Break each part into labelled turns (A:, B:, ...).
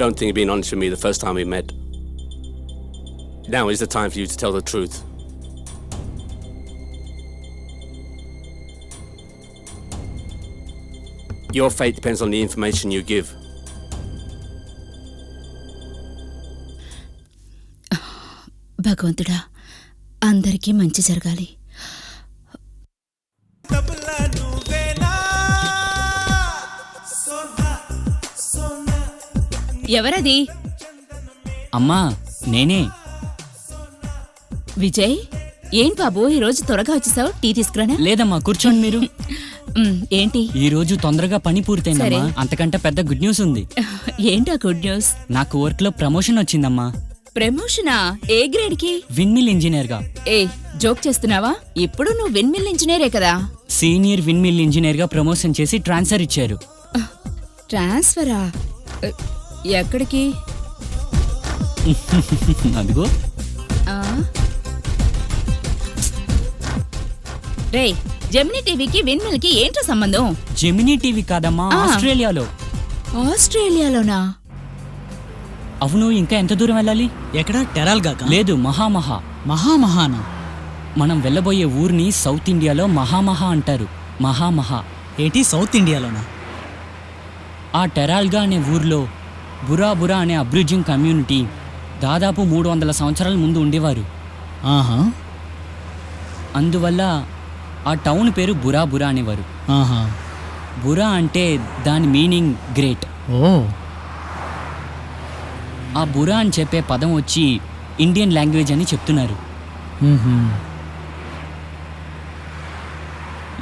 A: don't think you're being honest with me the first time we met. Now is the time for you to tell the truth. Your fate depends on the information you give.
B: భగవంతుడా, అందరికీ మంచి జరగాలి. ఎవరది?
C: అమ్మా, నేనే.
B: విజయ్, ఏం బాబు ఈరోజు త్వరగా వచ్చేసావు? టీ తీసుకురానా?
C: లేదమ్మా, కూర్చోండి మీరు.
B: ఏంటి?
C: ఈ రోజు తొందరగా పని పూర్తయిందమ్మా. అంతకంటే పెద్ద గుడ్ న్యూస్ ఉంది.
B: ఏంటా గుడ్ న్యూస్?
C: నాకు వర్క్ లో ప్రమోషన్ వచ్చిందమ్మా.
B: ప్రమోషనా? ఏ గ్రేడ్ కి?
C: విన్మిల్ ఇంజనీర్ గా.
B: జోక్ చేస్తున్నావా? ఇప్పుడు నువ్వు విన్మిల్ ఇంజనీరే కదా?
C: సీనియర్ విన్మిల్ ఇంజనీర్ గా ప్రమోషన్ చేసి ట్రాన్స్ఫర్ ఇచ్చారు.
B: ట్రాన్స్ఫరా? ఎక్కడికి?
C: అదిగో.
B: రే, జెమినీ టీవీకి విన్మిల్ కి ఏంటో సంబంధం?
C: జెమినీ టీవీ కాదమ్మా, ఆస్ట్రేలియాలో.
B: ఆస్ట్రేలియాలోనా?
C: అవును, ఇంకా ఎంత దూరం వెళ్ళాలి?
D: ఎక్కడ? టెరాల్ గాక?
C: లేదు, మహామహా.
D: మహామహానా?
C: మనం వెళ్ళబోయే ఊరిని సౌత్ ఇండియాలో మహామహా అంటారు. మహామహా.
D: ఏంటి, సౌత్ ఇండియాలోనా?
C: ఆ టెరాల్గా అనే ఊర్లో బురా బురా అనే అబ్రిజిన్ కమ్యూనిటీ దాదాపు 300 సంవత్సరాల ముందు ఉండేవారు.
D: ఆహా.
C: అందువల్ల ఆ టౌన్ పేరు బురా బురా అనేవారు.
D: ఆహా.
C: బురా అంటే దాని మీనింగ్ గ్రేట్.
D: ఓ.
C: ఆ బురా అని చెప్పే పదం వచ్చి ఇండియన్ లాంగ్వేజ్ అని చెప్తున్నారు.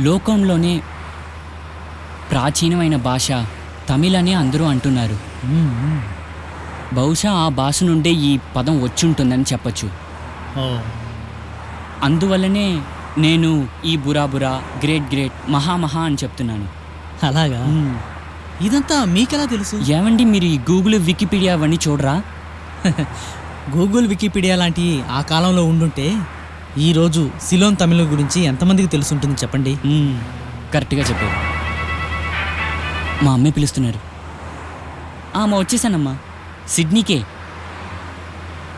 C: లోకంలోనే ప్రాచీనమైన భాష తమిళ్ అని అందరూ అంటున్నారు. బహుశా ఆ భాష నుండే ఈ పదం వచ్చుంటుందని చెప్పచ్చు. అందువల్లనే నేను ఈ బురా బురా, గ్రేట్ గ్రేట్, మహామహా అని చెప్తున్నాను.
D: అలాగా? ఇదంతా మీకెలా తెలుసు?
C: ఏమండి, మీరు ఈ గూగుల్, వికీపీడియా అవన్నీ చూడరా?
D: గూగుల్, వికీపీడియా లాంటివి ఆ కాలంలో ఉండుంటే ఈరోజు సిలోన్ తమిళ గురించి ఎంతమందికి తెలుసుంటుంది చెప్పండి?
C: కరెక్ట్గా చెప్పారు. మా అమ్మే పిలుస్తున్నారు. అమ్మ, వచ్చేసానమ్మా. సిడ్నీకే.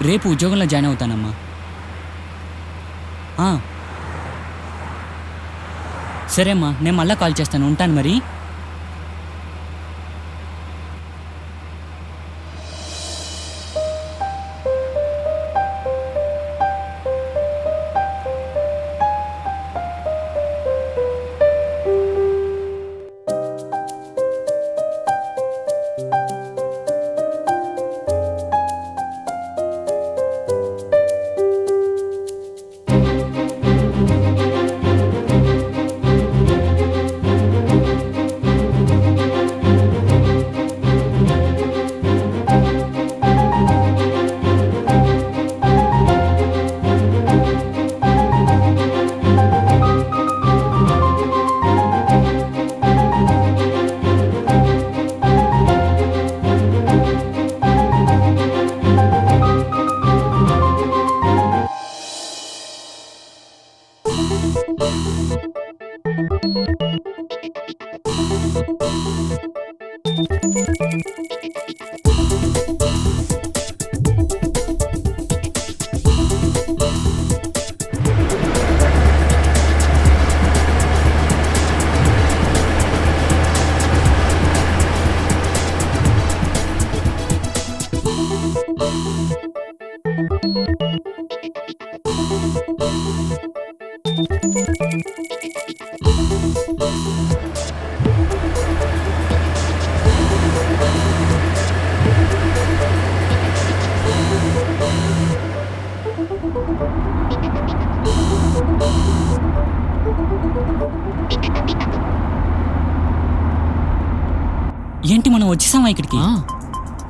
C: రేపు ఉద్యోగంలో జాయిన్ అవుతానమ్మా. సరే అమ్మా, నేను మళ్ళీ కాల్ చేస్తాను. ఉంటాను మరి. ఏంటి, మనం వచ్చేసామా ఇక్కడికి?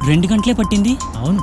C: 2 గంటలే పట్టింది.
D: అవును.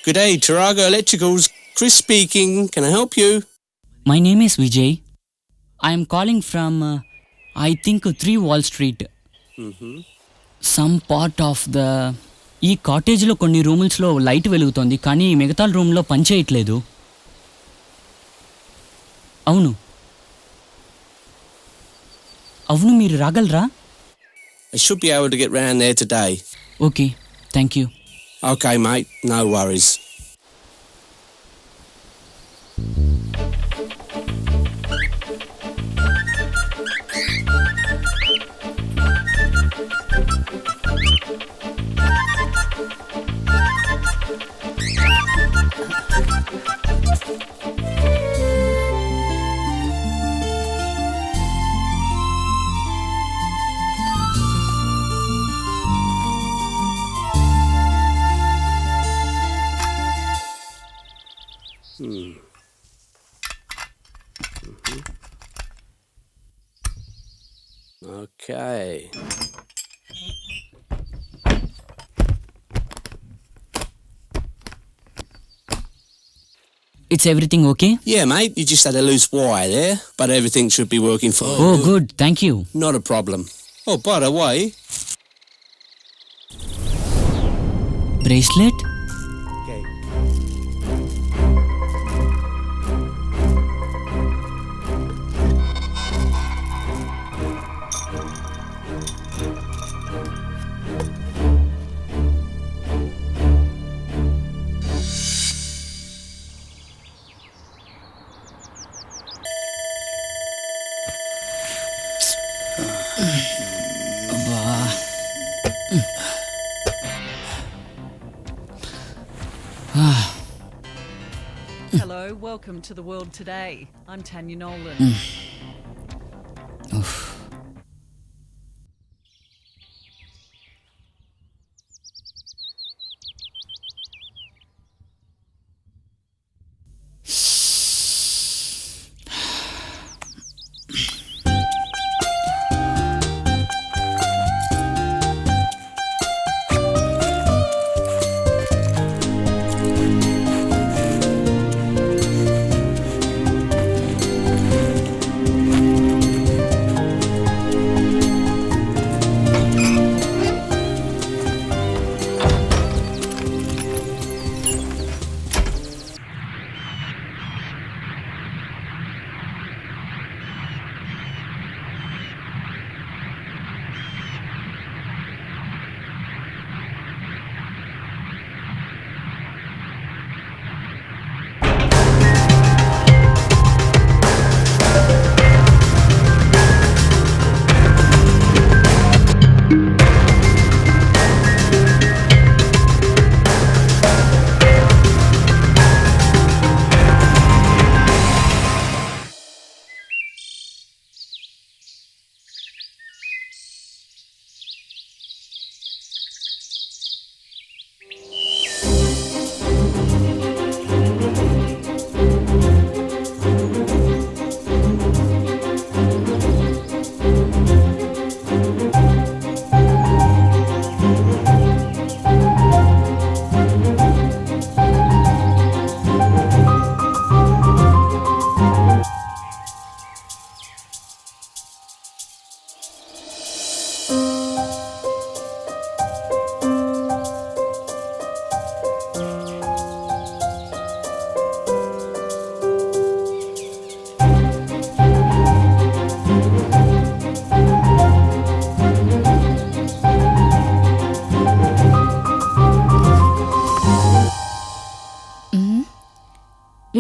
A: Good day, Tarago Electricals. Chris speaking. Can I help you?
C: My name is Vijay. I'm calling from I think 3 wall street. Some part of the ఈ కాటేజ్లో కొన్ని రూమ్స్లో లైట్ వెలుగుతోంది, కానీ మిగతా రూమ్లో పనిచేయట్లేదు. అవును అవును మీరు రాగలరా?
A: I should be able to get round there today.
C: Okay, thank you.
A: Okay, mate. No worries. Okay.
C: It's everything okay?
A: Yeah, mate. You just had a loose wire there, but everything should be working fine.
C: Oh good, thank you.
A: Not a problem. Oh, by the way.
C: Bracelet?
A: Okay.
E: Hello, welcome to the world today. I'm Tanya Nolan.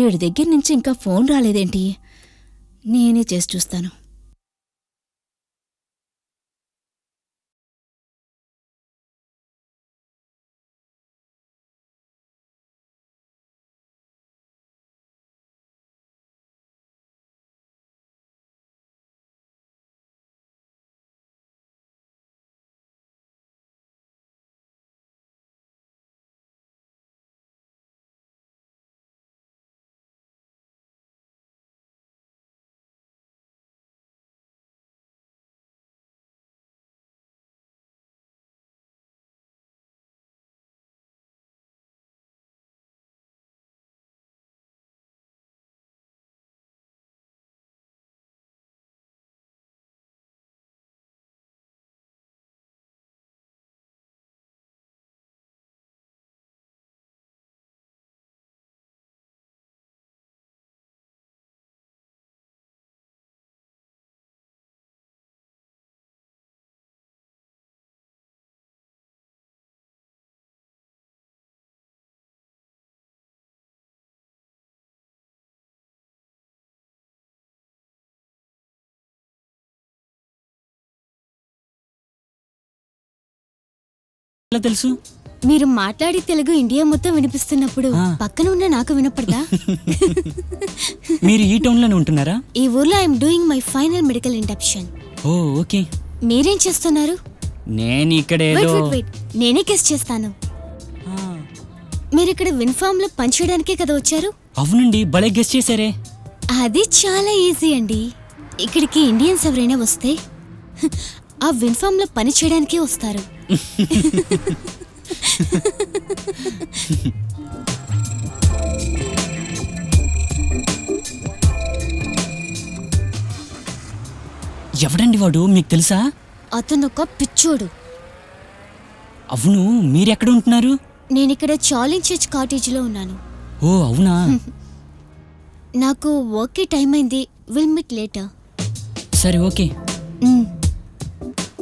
B: వీడి దగ్గర నుంచి ఇంకా phone రాలేదేంటి? నేనే చేసి చూస్తాను.
C: ఎలా తెలుసు?
F: మీరు మాట్లాడి తెలుగు ఇండియా మొత్తం వినిపిస్తున్నప్పుడు పక్కన ఉన్న నాకు వినపడదా?
C: మీరు ఈ టౌన్లోనే ఉంటున్నారా?
F: ఈ ఊర్లో I'm doing my final medical induction.
C: Oh okay.
F: మీరేం చేస్తున్నారు?
C: నేను ఇక్కడ
F: నేనే గెస్ చేస్తాను. మీరు ఇక్కడ విన్ఫామ్ లో పనిచేయడానికే కదా వచ్చారు?
C: అవునండి, భలే గెస్ చేశారే.
F: అది చాలా ఈజీ అండి. ఇక్కడికి ఇండియన్స్ ఎవరైనా వస్తే ఆ విన్ఫామ్ లో పని చేయడానికే వస్తారు.
C: ఎవడండి వాడు, మీకు తెలుసా?
F: అతను ఒక పిచ్చోడు.
C: అవును, మీరెక్కడ ఉంటున్నారు?
F: నేనిక్కడ చార్లింగ్ చర్చ్ కాటేజ్ లో ఉన్నాను.
C: ఓ అవునా.
F: నాకు వర్క్ కి టైం అయింది. Will meet later.
C: సరే ఓకే,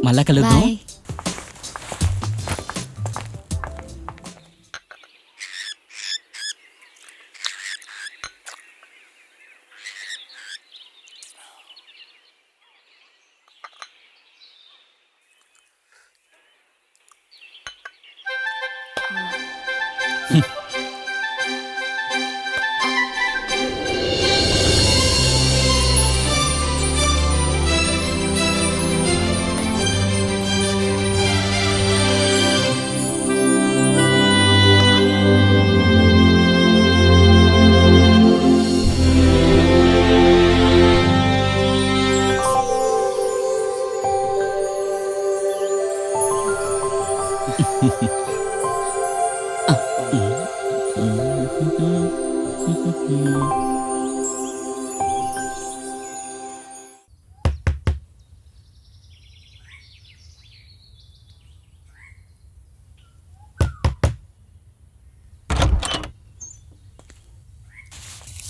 C: మళ్ళా కలుద్దాం.
F: Bye.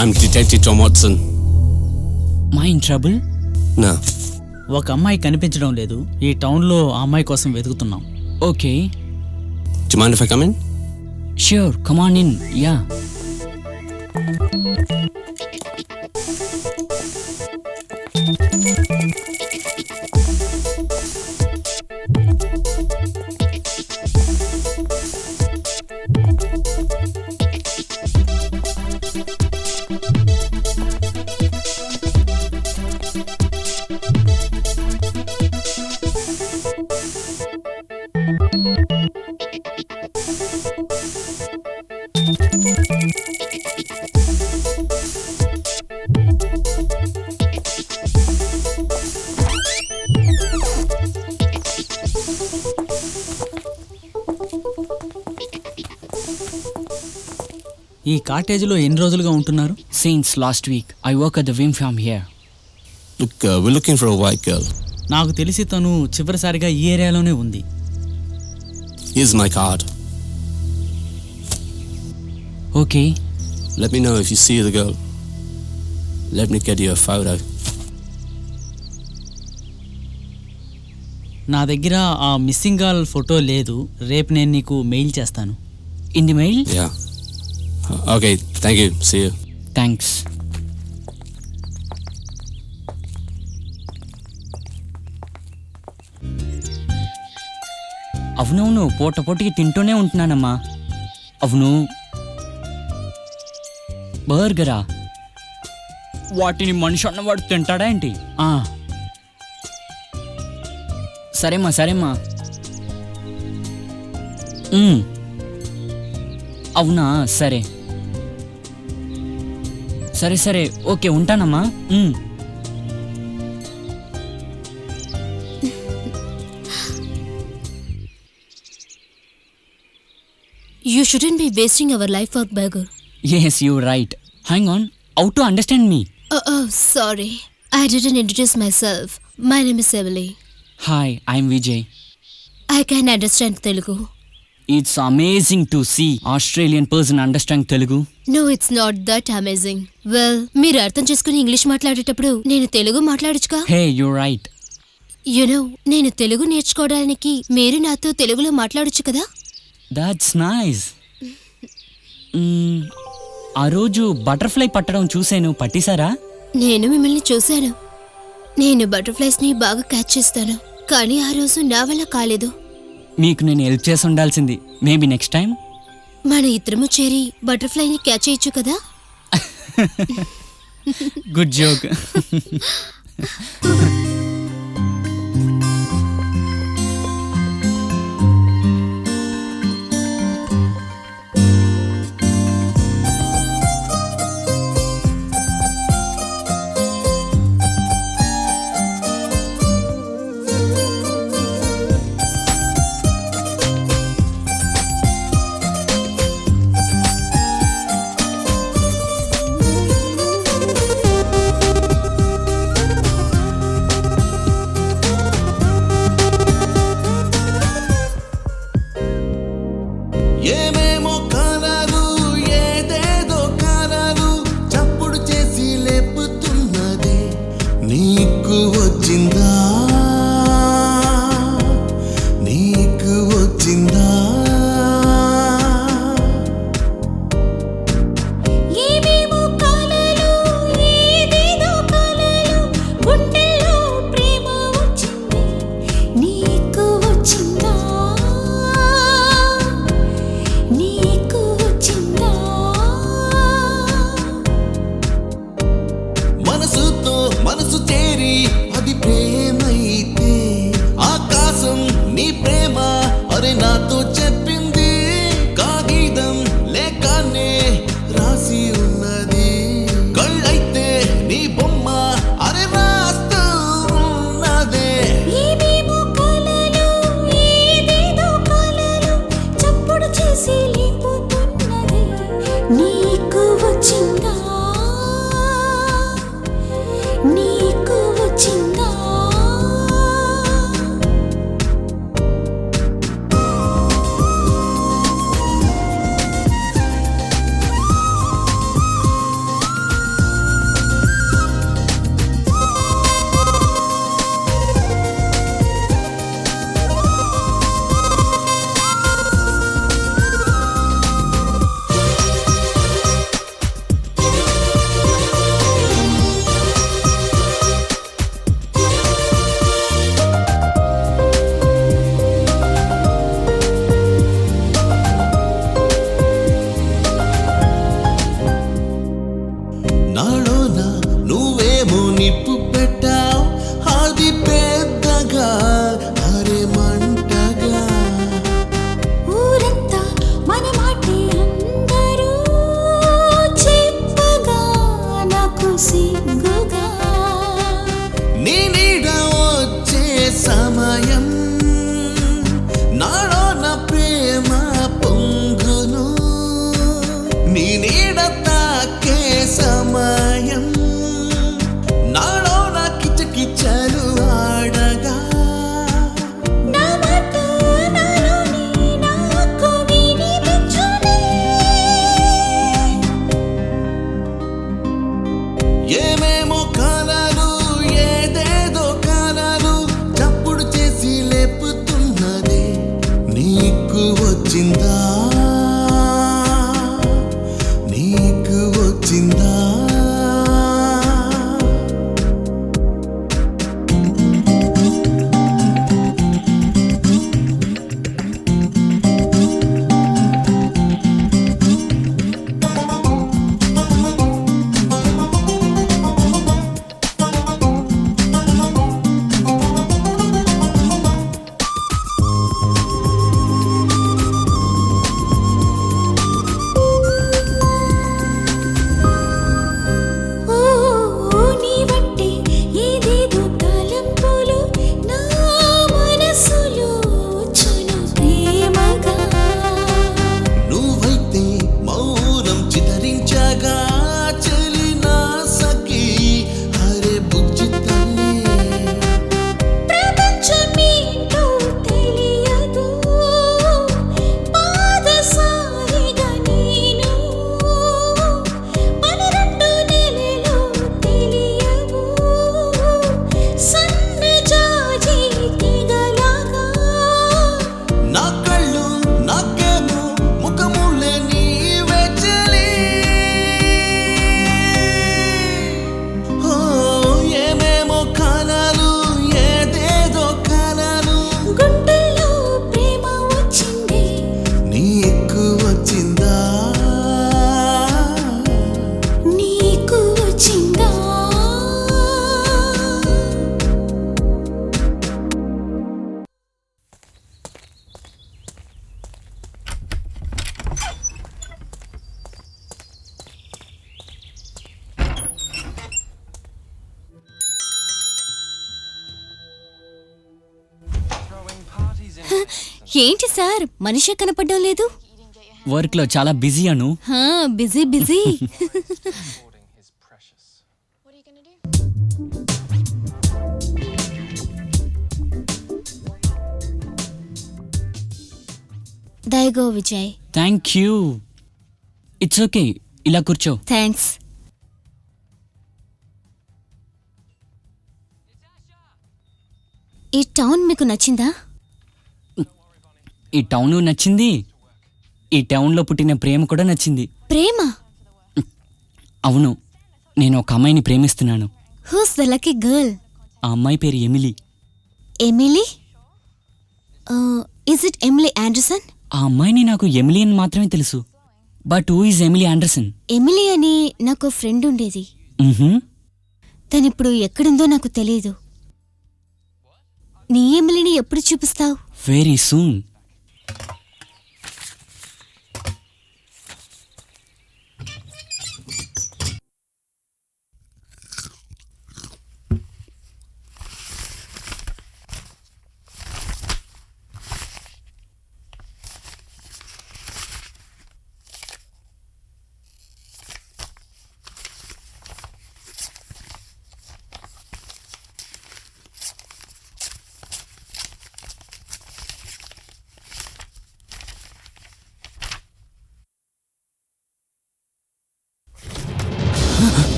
A: I'm Detective Tom Watson.
C: మా ఇన్ ట్రబుల్?
A: No.
D: ఒక అమ్మాయి కనిపించడం లేదు. ఈ టౌన్లో ఆ అమ్మాయి కోసం వెతుకుతున్నాం.
C: Okay.
A: Do you mind if I come in?
C: Sure, come on in. Yeah.
D: ఈ కాటేజ్లో ఎన్ని రోజులుగా ఉంటున్నారు?
C: Since last week I work at the Wim farm here.
A: Look, we're looking for a white girl.
D: నాకు తెలిసి తను చివరిసారిగా ఈ ఏరియాలోనే ఉంది.
A: Here's my card.
C: Okay.
A: Let me know if you see the girl. Let me get you a photo.
D: నా దగ్గర ఆ మిస్సింగ్ గర్ల్ ఫోటో లేదు. రేపు నేను నీకు మెయిల్ చేస్తాను.
C: In the mail?
A: Yeah. Okay, thank you. See you.
C: Thanks. అవునవును, పూటకి తింటూనే ఉంటున్నానమ్మా. అవును, బర్గరా? వాటిని మనిషి అన్నవాడు తింటాడా ఏంటి? సరేమ్మా సరేమ్మా. అవునా, సరే సరే సరే, ఓకే, ఉంటానమ్మా.
F: You shouldn't be wasting our life for burger.
C: Yes, you're right. Hang on, how to understand me?
F: Oh, sorry. I didn't introduce myself. My name is Emily.
C: Hi, I'm Vijay.
F: I can understand Telugu.
C: It's amazing to see Australian person understand Telugu.
F: No, it's not that amazing. Well, మీరు అర్థం చేసుకుని English మాట్లాడేటప్పుడు నేను Telugu మాట్లాడొచ్చుగా.
C: Hey, you're right.
F: You know, నేను తెలుగు నేర్చుకోవడానికి మీరు నాతో తెలుగులో మాట్లాడొచ్చు కదా.
C: That's nice. ఆ రోజు బటర్ఫ్లై పట్టడం చూశాను, పట్టేశారా?
F: నేను మిమ్మల్ని చూశాను. నేను బటర్ఫ్లైస్ని బాగా క్యాచ్ చేస్తాను, కానీ ఆ రోజు నా వల్ల కాలేదు.
C: మీకు నేను హెల్ప్ చేసి ఉండాల్సింది. మేబీ నెక్స్ట్ టైం
F: మన ఇద్దరము చేరి బటర్ఫ్లైని క్యాచ్ చేయొచ్చు కదా.
C: Good joke.
F: ఏంటి సార్ మనిషే కనపడడం లేదు?
C: వర్క్లో చాలా బిజీ అను.
F: Busy busy. దయగో Vijay.
C: Thank you. It's okay, ఇలా కూర్చో.
F: థ్యాంక్స్. ఈ టౌన్ మీకు నచ్చిందా?
C: ఈ టౌన్ నచ్చింది, ఈ టౌన్లో పుట్టిన ప్రేమ కూడా నచ్చింది.
F: ప్రేమ?
C: అవును, నేను ఒక అమ్మాయిని ప్రేమిస్తున్నాను.
F: Who's the lucky girl?
C: ఆ అమ్మాయి పేరు Emily.
F: Emily? Is it Emily Anderson?
C: ఆ అమ్మాయిని నాకు ఎమిలీ అని మాత్రమే తెలుసు. But who is Emily Anderson?
F: Emily అని నాకు ఫ్రెండ్ ఉండేది. తనిప్పుడు ఎక్కడుందో నాకు తెలియదు. నీ ఎమిలీని ఎప్పుడు చూపిస్తావు?
C: Very soon.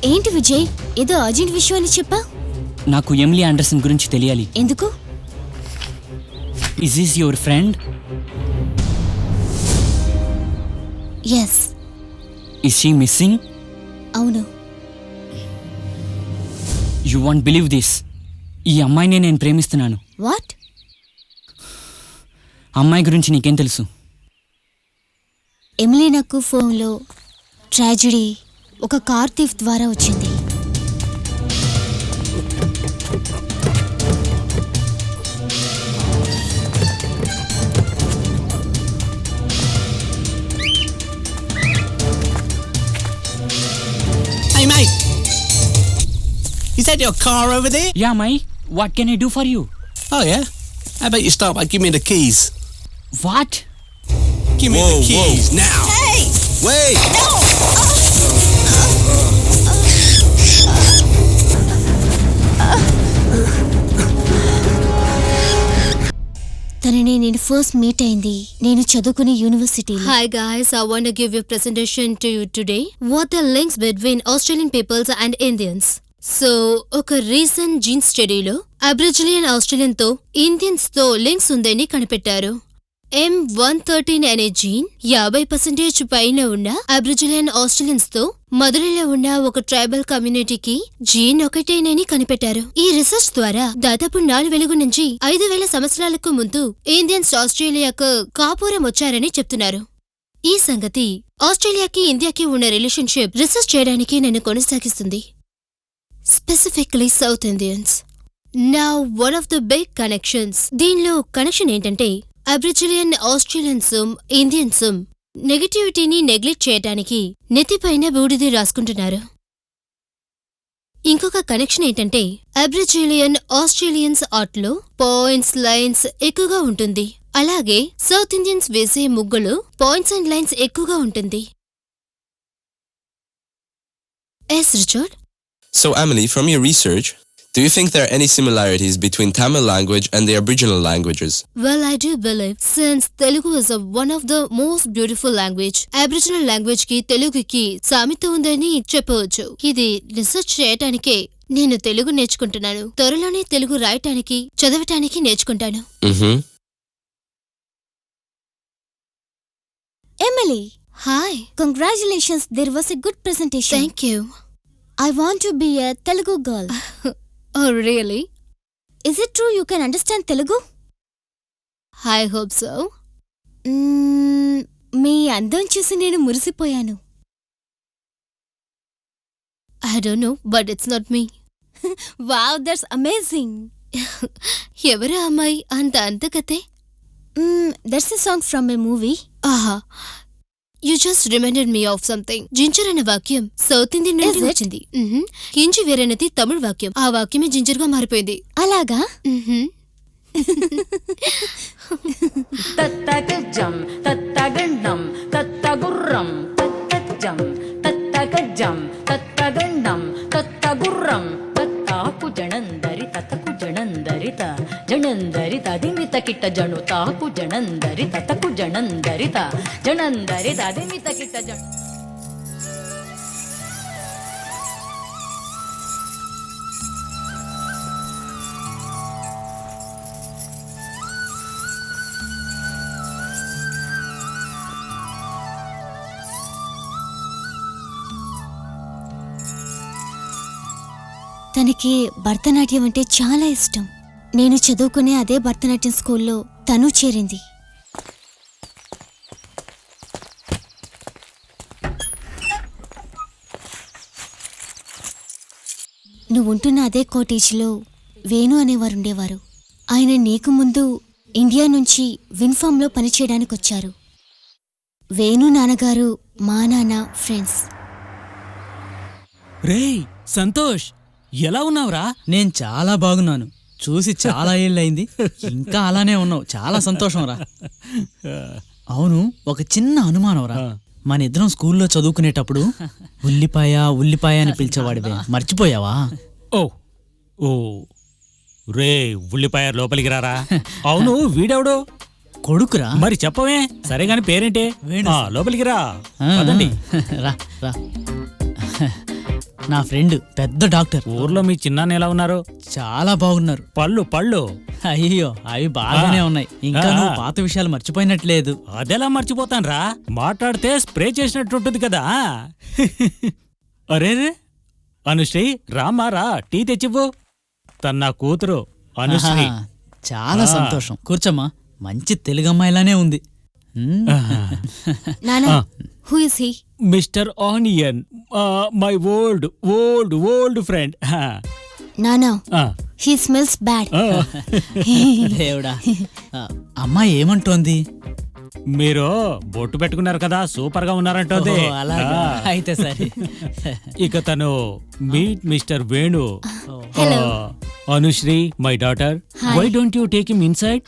F: ఏంటి విజయ్, ఏదో అర్జెంట్ విషయం అని చెప్పా?
C: నాకు ఎమిలీ ఆండర్సన్ గురించి తెలియాలి.
F: ఎందుకు?
C: Is is your friend?
F: Yes.
C: Is she missing?
F: అవును.
C: యు వాంట్ బిలీవ్ దిస్, ఈ అమ్మాయిని నేను ప్రేమిస్తున్నాను.
F: వాట్?
C: అమ్మాయి గురించి నీకేం తెలుసు?
F: ఎమిలీ నాకు ఫోన్లో ట్రాజెడీ ఒక కార్ థీఫ్ ద్వారా వచ్చింది.
G: Hey mate, is that your car over there?
C: Yeah, Mai, what can I do for you?
G: Oh yeah? How about you start by giving me the keys?
C: What?
G: Give me the keys now.
F: Hey!
G: Wait!
F: No! తనని నేను first meet అయింది నేను చదువుకునే university.
H: Hi guys, I want to give a presentation to you today. What the links between Australian peoples and Indians. So, ఒక recent jeans స్టడీలో అబ్రిజిలియన్ Australian తో Indians తో links ఉందని కనిపెట్టారు. M113 అనే జీన్ 50% పైన ఉన్న అబ్రిజిలియన్ ఆస్ట్రేలియన్స్ తో మదురైలో ఉన్న ఒక ట్రైబల్ కమ్యూనిటీకి జీన్ ఒకటేనని కనిపెట్టారు. ఈ రీసెర్చ్ ద్వారా దాదాపు 4000 నుంచి 5000 సంవత్సరాలకు ముందు ఇండియన్స్ ఆస్ట్రేలియాకు కాపురం వచ్చారని చెప్తున్నారు. ఈ సంగతి ఆస్ట్రేలియాకి ఇండియాకి ఉన్న రిలేషన్షిప్ రీసెర్చ్ చేయడానికి నన్ను కొనసాగిస్తుంది. Specifically south Indians. Now one of the big connections. దీనిలో కనెక్షన్ ఏంటంటే అబ్రిజిలియన్ ఆస్ట్రేలియన్స్ ఇండియన్స్ నెగటివిటీని నెగ్లెక్ట్ చేయటానికి నెత్తిపైన బూడిది రాసుకుంటున్నారు. ఇంకొక కనెక్షన్ ఏంటంటే అబ్రిజిలియన్ ఆస్ట్రేలియన్స్ ఆర్ట్లో పాయింట్స్ లైన్స్ ఎక్కువగా ఉంటుంది. అలాగే సౌత్ ఇండియన్స్ వేసే ముగ్గులు పాయింట్స్ అండ్ లైన్స్ ఎక్కువగా ఉంటుంది. Yes Richard.
I: So Emily, from your research, do you think there are any similarities between Tamil language and the Aboriginal languages?
H: Well, I do believe, since Telugu is one of the most beautiful language, Aboriginal language ki Teluguki సామెత ఉందని చెప్పవచ్చు. ఇది research చేయటానికే నేను తెలుగు నేర్చుకుంటున్నాను. త్వరలోనే తెలుగు రాయటానికి చదవటానికి నేర్చుకుంటాను.
F: Emily,
H: Hi.
F: congratulations, there was a good presentation.
H: Thank you.
F: I want to be a Telugu girl.
H: Oh, really?
F: Is it true you can understand Telugu?
H: I hope so.
F: మీ అందం చూసి నేను మురిసిపోయాను.
H: I don't know but it's not me.
F: Wow, that's amazing.
H: ఎవరా అమ్మాయి అంత అంతకతే?
F: That's a song from a movie.
H: Aha, you just reminded me of something. Ginger అనే వాక్యం సౌత్ ఇండియన్ నుండి వచ్చింది. కింజి వేరనేది తమిళ వాక్యం. ఆ వాక్యమే జింజర్ గా మారిపోయింది.
F: అలాగా?
E: తత్తగజం తత్తగండం తత్తగుర్రం తత్తజం తత్తగజం తత్తగండం తత్తగుర్రం తత్తాకు జనందరి తతకు జనందరిత జనందరిత దిమిత కిట్ట జను తాకు జనందరి తతకు జనందరిత జనందరిత దిమిత కిట్ట జను.
F: తనకి భరతనాట్యం అంటే చాలా ఇష్టం. నేను చదువుకునే అదే భరతనాట్యం స్కూల్లో తను చేరింది. నువ్వుంటున్న అదే కాటేజ్లో వేణు అనేవారుండేవారు. ఆయన నీకు ముందు ఇండియా నుంచి విన్ఫామ్లో పనిచేయడానికి వచ్చారు. వేణు నాన్నగారు మా నాన్న ఫ్రెండ్స్.
J: రేయ్ సంతోష్, ఎలా ఉన్నావురా?
D: నేను చాలా బాగున్నాను. చూసి చాలా ఏళ్ళయింది. ఇంకా అలానే ఉన్నావు. చాలా సంతోషం రా. అవును, ఒక చిన్న అనుమానం రా. మన ఇద్దరం స్కూల్లో చదువుకునేటప్పుడు ఉల్లిపాయ ఉల్లిపాయ అని పిలిచేవాడివే, మర్చిపోయావా?
J: ఓ ఓ రే, ఉల్లిపాయ లోపలికి రారా. అవును, వీడెవడు?
D: కొడుకురా.
J: మరి చెప్పవే. సరే గాని పేరేంటే? లోపలికి రా. పదండి.
D: రా రా. నా ఫ్రెండ్ పెద్ద డాక్టర్.
J: ఊర్లో మీ చిన్నాన్న ఎలా ఉన్నారు?
D: చాలా బాగున్నారు.
J: పళ్ళు పళ్ళు
D: అయ్యో, అవి బాగానే ఉన్నాయి. ఇంకా నువ్వు పాత విషయాలు మర్చిపోయినట్లేదు.
J: అదెలా మర్చిపోతాన్రా? మాట్లాడితే స్ప్రే చేసినట్టుంటుంది కదా. అరే అనుశ్రీ, రామా రా, టీ తెచ్చివ్వు. తన నా కూతురు అనుశ్రీ.
D: చాలా సంతోషం. కూర్చోమ్మా. మంచి తెలుగు అమ్మాయిలానే ఉంది.
F: నానా, who is he?
J: Mister onion, my old old old friend.
F: నానా, హీ స్మెల్స్ బ్యాడ్.
D: దేవుడా. అమ్మాయి ఏమంటోంది?
J: మీరు బొట్టు పెట్టుకున్నారు కదా, సూపర్ గా ఉన్నారంటోంది.
D: అయితే సరే.
J: ఇక తను meet mister Venu. Anushree, my daughter. Why don't you take him inside?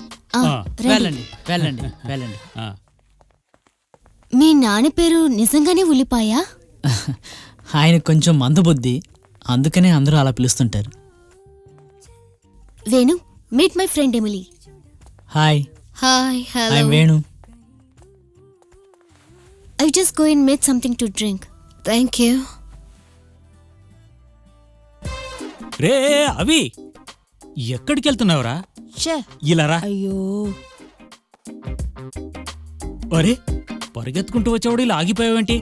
D: వెళ్ళండి వెళ్ళండి వెళ్ళండి.
F: మీ నాన్న పేరు నిజంగానే ఉల్లిపాయ?
D: ఆయన కొంచెం మందబుద్ధి, అందుకనే అందరూ అలా పిలుస్తుంటారు.
F: Venu, meet my friend Emily.
D: Hi.
H: Hi. Hello.
D: I Venu.
F: I just go and make something to drink.
H: Thank you.
J: రే అవి, ఎక్కడికి వెళ్తున్నావురా? ఇలా రా.
B: అయ్యో,
J: అరే, పరిగెత్తుకుంటూ వచ్చేవాడు ఇలా ఆగిపోయావేంటి?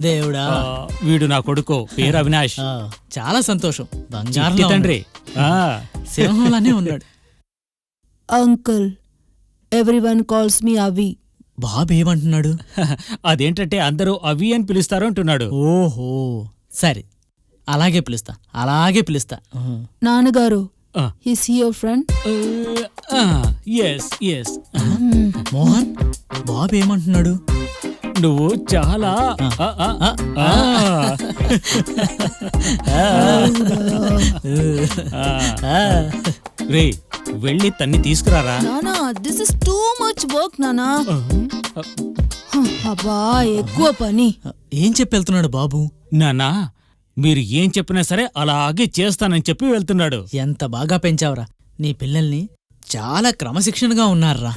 D: దేవుడా.
J: వీడు నా కొడుకు, పేరు అవినాష్.
D: చాలా సంతోషం. బంగారం
J: తండ్రి.
D: సింహంలానే ఉన్నాడు.
B: అంకుల్, ఎవ్రీవన్ కాల్స్ మీ అవి.
D: బాబు ఏమంటున్నాడు?
J: అదేంటంటే అందరూ అవి అని పిలుస్తారు అంటున్నాడు.
D: ఓహో, సరే, అలాగే పిలుస్తా, అలాగే పిలుస్తా.
B: నాన్నగారు, is he your friend?
J: Yes yes.
D: Mohan, బాబు ఏమంటున్నాడు?
J: నువ్వు చాలా రే, వెళ్ళి తన్ని తీసుకురారా.
B: నానా, this is too much work నానా. అబ్బా, ఎక్కువ పని.
D: ఏం చెప్పి వెళ్తున్నాడు బాబు?
J: నానా, మీరు ఏం చెప్పినా సరే అలాగే చేస్తానని చెప్పి వెళ్తున్నాడు.
D: ఎంత బాగా పెంచావురా నీ పిల్లల్ని. చాలా క్రమశిక్షణగా ఉన్నారా.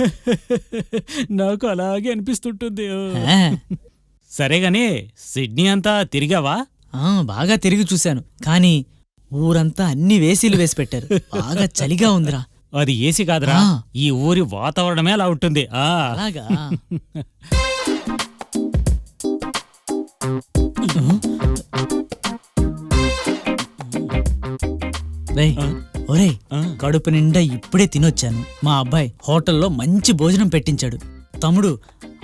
J: నాకు అలాగే అనిపిస్తుంటుంది. సరేగాని సిడ్నీ అంతా తిరిగావా?
D: బాగా తిరిగి చూశాను, కానీ ఊరంతా అన్ని వేసీలు వేసి పెట్టారు. బాగా చలిగా ఉందిరా.
J: అది ఏసీ కాదురా, ఈ ఊరి వాతావరణమే అలా ఉంటుంది.
D: అలాగా. రేయ్,
J: ఆ?
D: ఒరేయ్
J: ఆ?
D: కడుపు నిండా ఇప్పుడే తినొచ్చాను. మా అబ్బాయి హోటల్లో మంచి భోజనం పెట్టించాడు. తమ్ముడు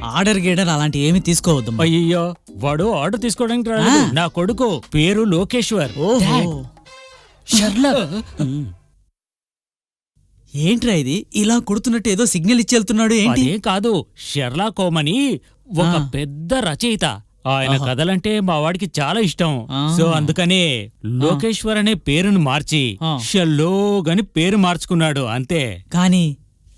D: ఆర్డర్ గీడర్ అలాంటి ఏమీ తీసుకోవద్దమ్మా.
J: అయ్యో వాడు ఆర్డర్ తీసుకోవడానికి రాలేదు. నా కొడుకు పేరు లోకేశ్వర్.
D: ఓహో,
C: షర్లాక్.
D: ఏంట్రా ఇది ఇలా కొడుతున్నట్టు ఏదో సిగ్నల్ ఇచ్చి వెళ్తున్నాడు ఏంటి?
J: అదే కాదు, షెర్లాక్ హోమ్ అని ఒక
D: ఆ.
J: పెద్ద రచయిత. ఆయన
D: ఆహా.
J: కథలంటే మా వాడికి చాలా ఇష్టం.
D: ఆ.
J: సో అందుకనే లోకేశ్వర్ అనే పేరును మార్చి
D: ఆ.
J: షల్లోగ్ అని పేరు మార్చుకున్నాడు అంతే.
D: కానీ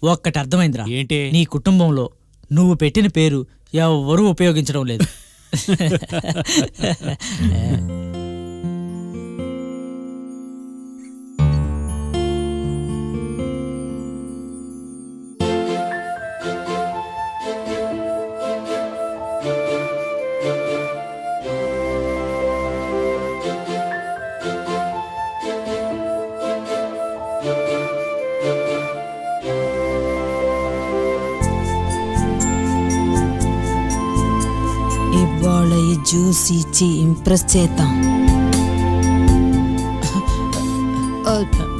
D: ఒక్కటి అర్థమైందిరా,
J: ఏంటి?
D: నీ కుటుంబంలో నువ్వు పెట్టిన పేరు ఎవ్వరూ ఉపయోగించడం లేదు.
B: ఇవాళ ఈ జ్యూస్ ఇచ్చి ఇంప్రెస్ చేద్దాం.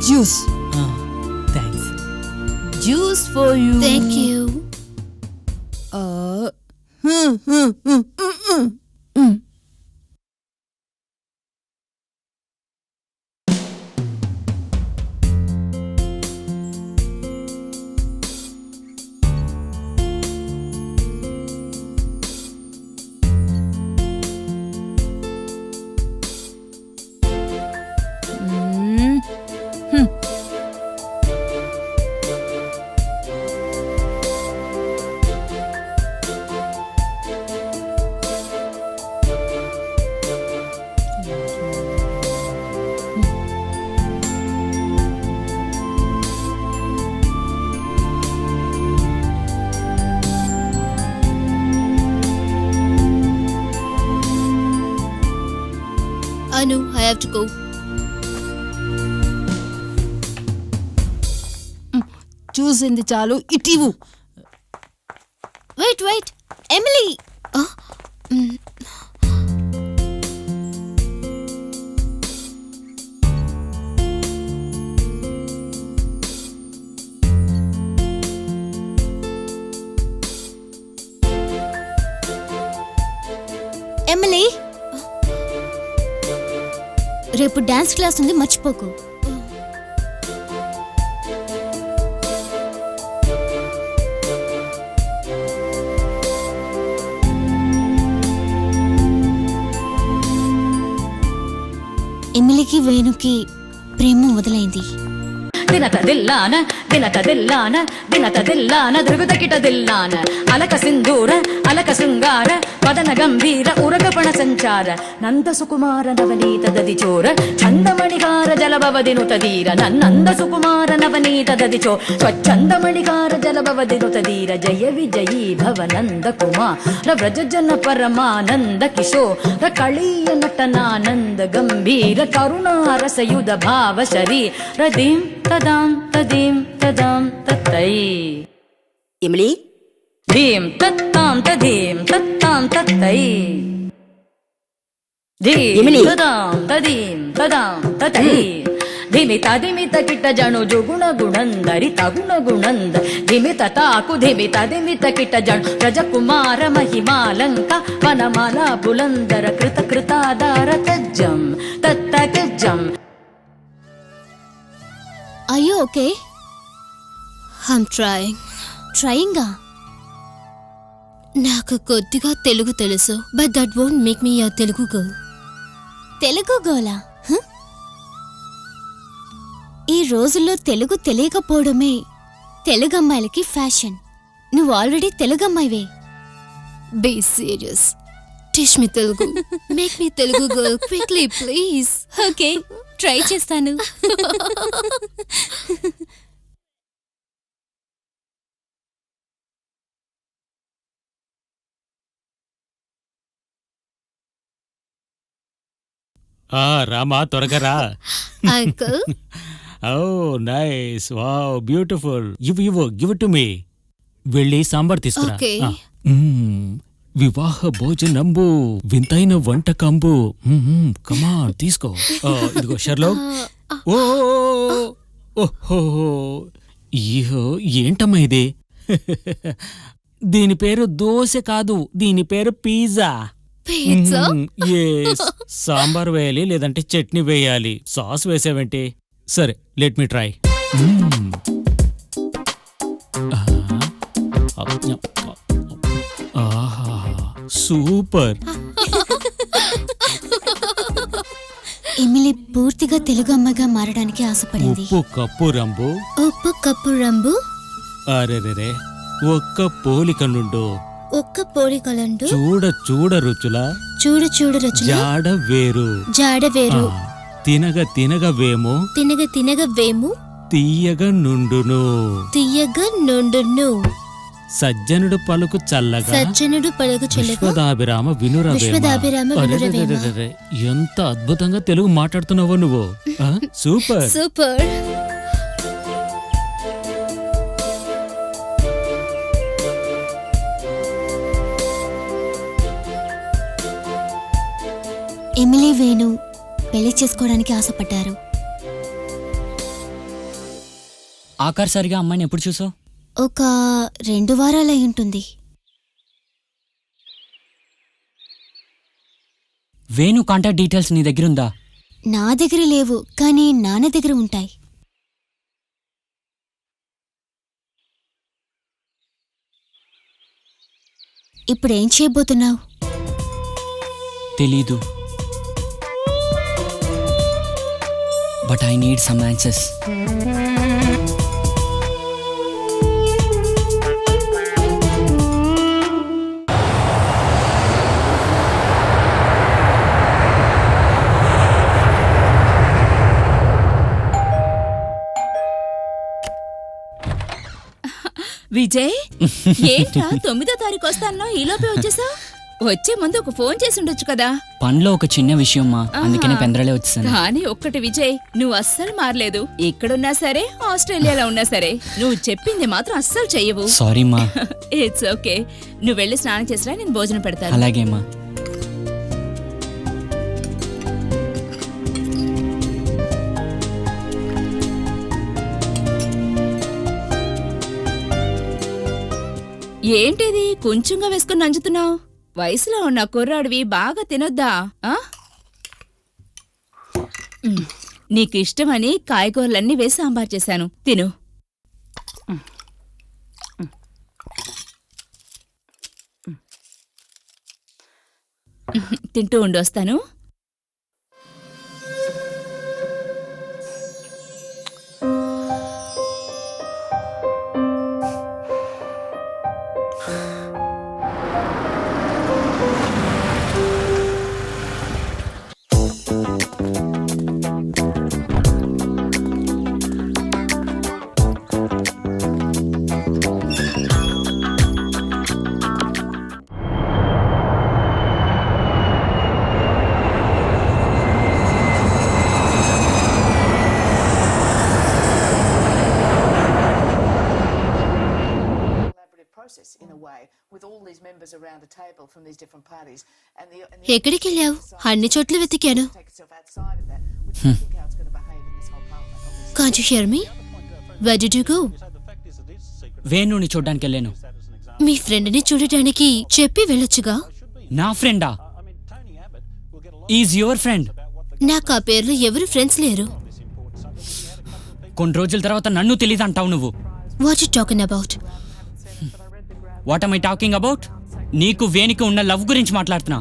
B: Juice
D: thanks.
B: Juice for you.
H: Thank you. Anu, I have to go.
B: చూసింది చాలు, ఇటీవు.
H: Wait, wait. Emily! Emily! రేపు డాన్స్ క్లాస్ ఉంది, మర్చిపోకు. ఎమిలీకి వేణుకి ప్రేమ మొదలైంది.
E: దినత దిల్లాన దినత దిల్లాన దినత దిల్లాన దృగుదకిట దిల్లాన అలక సింధూర అలక శృంగార వదన గంభీర ఉరగపణ సంచార నంద సుకుమార నవనీత దది చోర చందమణికార జలభవదినుతదీర నన్నంద సుకుమార నవనీత దది చో స్వచ్ఛందమణికార జలభవదినుతదీర జయ విజయీ భవ నంద కుమార వ్రజ జన పరమానంద కిశోర కళీయ నటనానంద గంభీర కరుణారసయుధ భావ శరీర దీం తదాం తదీం తదాం తత్తై.
B: ఎమిలీ,
E: ధీం తత్తాం తదీం తత్తాం తత్తై. ధీం
B: ఎమిలీ.
E: తదాం తదీం తదాం తత్తై. ధిమిత ధిమిత కిట జను జుగుణ గుణందరి తగుణ గుణంద ధిమిత తాకు ధిమిత ధిమిత కిట జను రజకుమార మహిమాలంక వనమాల బులందర కృత కృతాదార తజ్జం తత్త తజ్జం.
H: Are you okay? I'm trying. ట్రయింగా? నాకు కొద్దిగా తెలుగు తెలుసు, but that won't make me your Telugu girl. Telugu గర్లా? ఈ రోజుల్లో తెలుగు తెలియకపోవడమే తెలుగు అమ్మాయిలకి ఫ్యాషన్. నువ్వు ఆల్రెడీ తెలుగు అమ్మాయివే. Be serious. Teach me Telugu. Make me Telugu girl quickly please. Okay, try చేస్తాను.
J: రామా త్వరగా రా.
H: Uncle,
J: oh nice, wow, beautiful. ఇవ్వు గివ్ ఇట్ టు మీ. వెళ్ళి సాంబార్ తీసుకురా.
H: Okay.
J: వివాహ భోజనంబు వింతైన వంటకంబు. కమా తీసుకో. ఇదిగో షర్లోక్, ఓ ఓహో ఇహో ఏంటమ్మా ఇది? దీని పేరు దోశ కాదు, దీని పేరు పిజ్జా.
H: పిజ్జా?
J: Yes. సాంబార్ వేయాలి లేదంటే చట్నీ వేయాలి. సాస్ వేసావేంటి? సరే let me try. Super.
F: Emily పూర్తిగా తెలుగు అమ్మగా మారడానికి ఆశపడింది.
J: ఉప్పు కప్పు రంబు,
H: ఉప్పు కప్పు రంబు,
J: అరెరెరే ఒక్క పోలిక నుండు,
H: ఒక్క పోలికలండు,
J: చూడ చూడ రుచుల,
H: చూడు చూడు రుచుల,
J: జాడ వేరు,
H: జాడ వేరు,
J: తినగ తినగ వేము,
H: తినగ తినగ వేము,
J: తీయగ నుండును,
H: తీయగ నుండును,
J: సజ్జనుడు పలుకు చల్లగా,
H: సజ్జనుడు పలుకు చల్లగా,
J: విశ్వదాభిరామ వినురవేమ.
H: విశ్వదాభిరామ వినురవేమ.
J: అరెరెరెరెరె, ఎంత అద్భుతంగా తెలుగు మాట్లాడుతున్నావో నువ్వు. సూపర్.
H: సూపర్.
F: ఎమిలీ వేణు పెళ్లి చేసుకోవడానికి ఆశపడ్డారు.
C: ఆఖరిసారిగా అమ్మాయిని ఎప్పుడు చూసావు?
F: ఒక 2 వారాలు అయి ఉంటుంది.
C: వేణు కాంటాక్ట్ డీటెయిల్స్ నీ దగ్గర ఉందా?
F: నా దగ్గర లేవు, కానీ నాన్న దగ్గర ఉంటాయి. ఇప్పుడేం చేయబోతున్నావు?
C: తెలీదు, but I need some answers.
B: Vijay, ఏంట్రా 9వ తారీఖు వస్తానో ఈలోపే వచ్చేసా? వచ్చే ముందు ఒక ఫోన్ చేసి ఉండొచ్చు కదా.
C: పనిలో ఒక చిన్న విషయం మా, అందుకనే పెందరాలే వచ్చేసాను.
B: కానీ ఒక్కటి విజయ్, నువ్వు అస్సలు మారలేదు. ఇక్కడున్నా సరే, ఆస్ట్రేలియాలో ఉన్నా సరే, నువ్వు చెప్పింది మాత్రం అస్సలు చెయ్యవు.
C: సారీ మా.
B: It's okay. నువ్వు వెళ్ళి స్నానం చేసినా నేను భోజనం పెడతాను.
C: అలాగే మా.
B: ఏంటిది కొంచెంగా వేసుకుని నంచుతున్నావు? వయసులో ఉన్న కుర్రాడివి, బాగా తినొద్దా? నీకు ఇష్టమని కాయగూరలన్నీ వేసి సాంబార్ చేశాను, తిను. తింటూ ఉండి వస్తాను.
H: ఎక్కడికి వెళ్ళావు? అన్ని చోట్ల వెతికాను. Can't you hear me? Where did you go?
C: వేణుని చూడ్డానికి వెళ్ళాను.
H: మీ ఫ్రెండ్ని చూడటానికి చెప్పి వెళ్ళొచ్చుగా.
C: నా ఫ్రెండా? Is your friend?
H: నాకు ఆ పేర్లో ఎవరు ఫ్రెండ్స్ లేరు.
C: కొన్ని రోజుల తర్వాత నన్ను తెలీదు అంటావు నువ్వు.
H: What you talking about?
C: What am I talking about? నీకు వేణికి ఉన్న లవ్ గురించి మాట్లాడుతున్నా.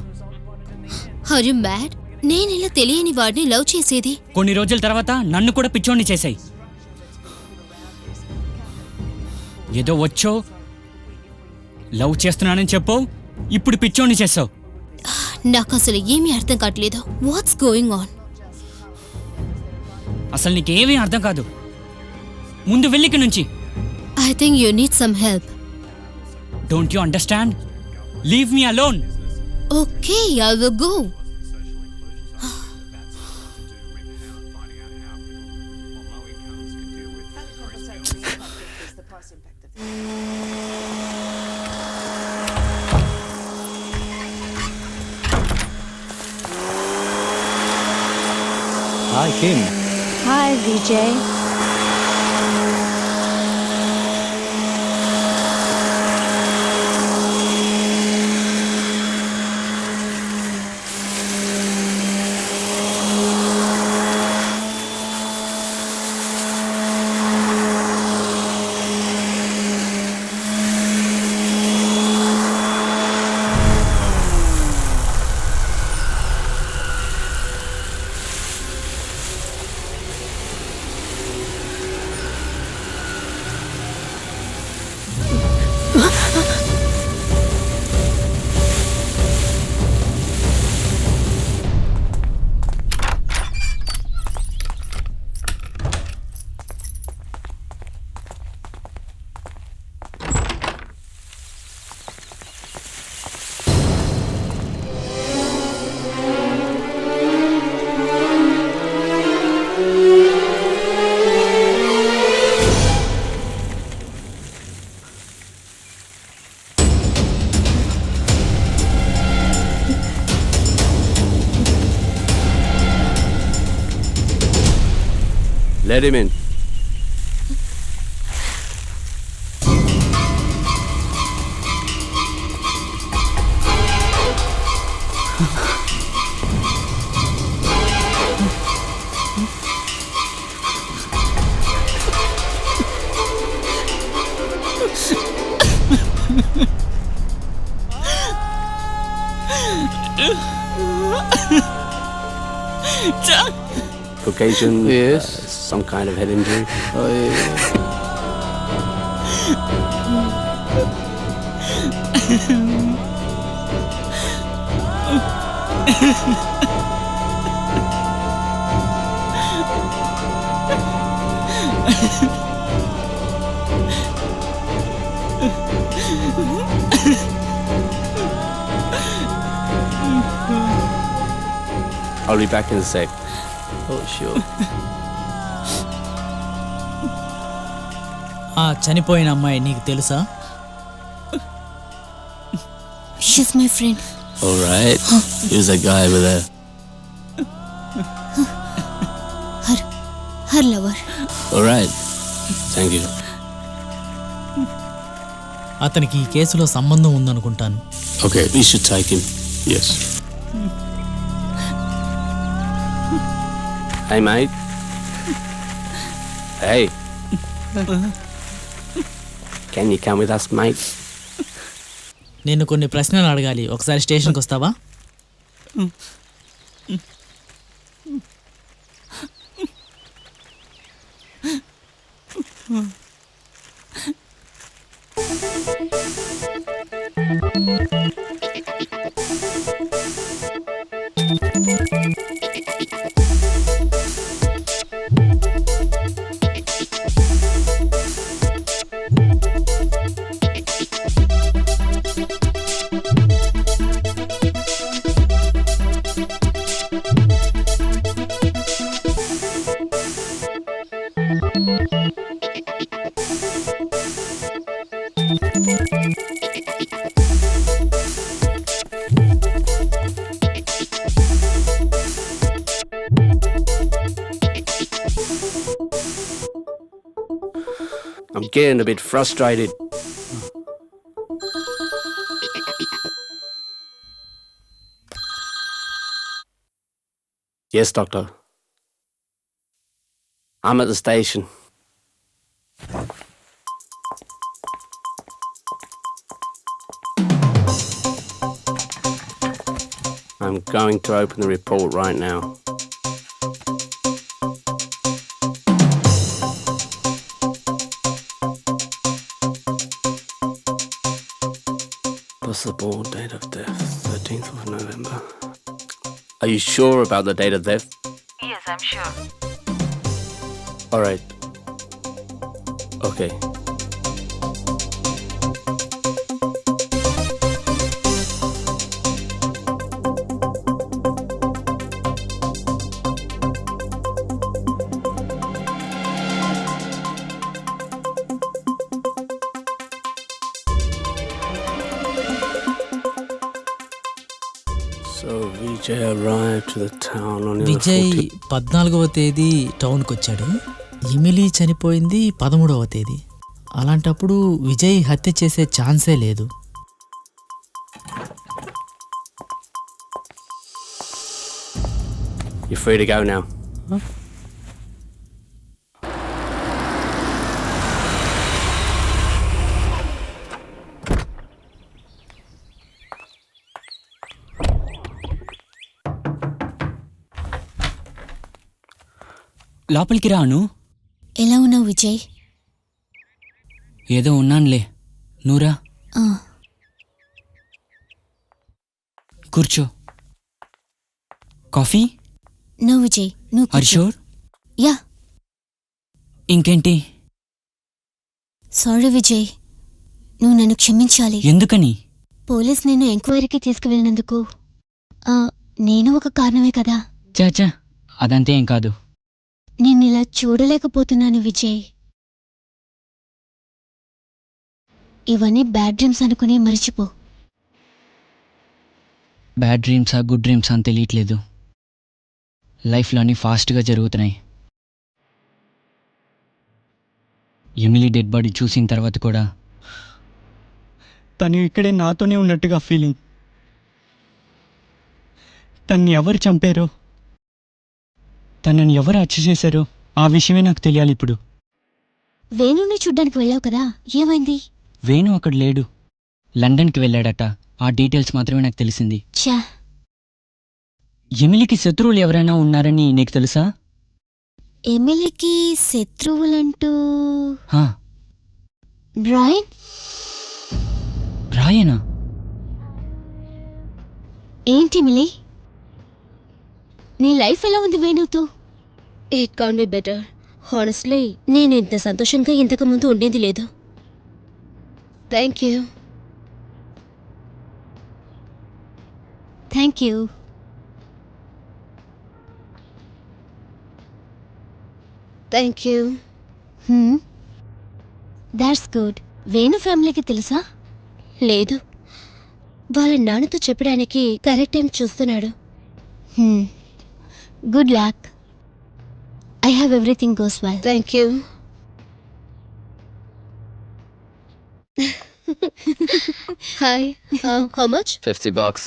H: Are you mad? నేను ఇలా తెలియని వాడిని లవ్ చేసేది.
C: కొన్ని రోజుల తర్వాత నన్ను కూడా పిచ్చోడిని చేసాయి. ఏదో వచ్చో లవ్ చేస్తున్నానని చెప్పు, ఇప్పుడు పిచ్చోడిని చేసావు.
H: నాకు అసలు ఏమీ అర్థం కావట్లేదు. What's going on?
C: అసలు నీకేమీ అర్థం కాదు. ముందు వెళ్ళిక నుంచి.
H: I think you need some help.
C: Don't you understand? Leave me alone.
H: Okay, I will go.
K: Hi, Kim.
E: Hi, Vijay.
A: Let him in. Caucasian?
G: Yes.
A: Some kind of head injury? I'll be back in a sec.
G: Oh, sure.
D: ఆ చనిపోయిన అమ్మాయి నీకు తెలుసా?
F: She's my friend.
G: All right. Here's a guy with a...
F: her lover.
G: All right.
A: Thank you.
D: అతనికి ఈ కేసులో సంబంధం ఉందనుకుంటాను.
A: Okay, we should take him. Yes. Hey, mate. Hey. Can you come with us, mate?
D: నేను కొన్ని ప్రశ్నలు అడగాలి, ఒకసారి స్టేషన్కి వస్తావా?
A: I'm getting a bit frustrated. Yes, doctor. I'm at the station. I'm going to open the report right now. Possible date of death, 13th of November. Are you sure about the date of death?
E: Yes, I'm sure.
A: All right. Okay. So, Vijay arrived to the town on the
D: Vijay
A: 14th.
D: 14వ తేదీ టౌన్కి వచ్చాడు. Emily చనిపోయింది 13వ తేదీ. అలాంటప్పుడు విజయ్ హత్య చేసే ఛాన్సే లేదు.
A: You're free to go now.
C: లోపలికి రాను.
F: ఎలా ఉన్నావు విజయ్?
C: ఏదో ఉన్నానులే, నూరా
F: ఆ,
C: కూర్చో. కాఫీ?
F: నో విజయ్, నువ్వు
C: ఆర్
F: కూర్చో.
C: షూర్?
F: యా.
C: ఇంకేంటి?
F: సారీ విజయ్, నువ్వు నన్ను క్షమించాలి.
C: ఎందుకని?
F: పోలీస్ నిన్ను ఎంక్వైరీకి తీసుకువెళ్ళినందుకు నేను ఒక కారణమే కదా.
C: చాచా, అదంతే ఏం కాదు.
F: నిన్నిలా చూడలేకపోతున్నాను విజయ్. ఇవన్నీ బ్యాడ్ డ్రీమ్స్ అనుకుని మర్చిపో.
C: బ్యాడ్ డ్రీమ్సా గుడ్ డ్రీమ్సా అని తెలియట్లేదు. లైఫ్లో అన్నీ ఫాస్ట్గా జరుగుతున్నాయి. ఎమిలీ డెడ్ బాడీ చూసిన తర్వాత కూడా తను ఇక్కడే నాతోనే ఉన్నట్టుగా ఫీలింగ్. తన్ని ఎవరు చంపారో, తనని ఎవరు హత్య చేశారో ఆ విషయమే నాకు తెలియాలి ఇప్పుడు.
F: వేణుని చూడ్డానికి వెళ్ళావు కదా, ఏమైంది?
C: వేణు అక్కడ లేడు, లండన్కి వెళ్ళాడట. ఆ డీటెయిల్స్ మాత్రమే నాకు తెలిసింది.
F: ఛా,
C: ఎమిలీకి శత్రువులు ఎవరైనా ఉన్నారని నీకు తెలుసా?
F: ఎమిలీకి శత్రువులంటూ
C: హా,
F: బ్రైన్?
C: రాయనా?
F: ఏంటి ఎమిలీ, నీ లైఫ్ ఎలా ఉంది వేణుతో?
H: It can be better. Honestly నేను ఇంత సంతోషంగా ఇంతకు ముందు ఉండేది లేదు. Thank you.
F: Thank you.
H: Thank you.
F: That's good. Venu ఫ్యామిలీకి తెలుసా?
H: లేదు, వాళ్ళ నాన్నతో చెప్పడానికి కరెక్ట్ టైం చూస్తున్నాడు.
F: Good luck. I have everything goes well.
H: Thank you. Hi, how much?
I: $50.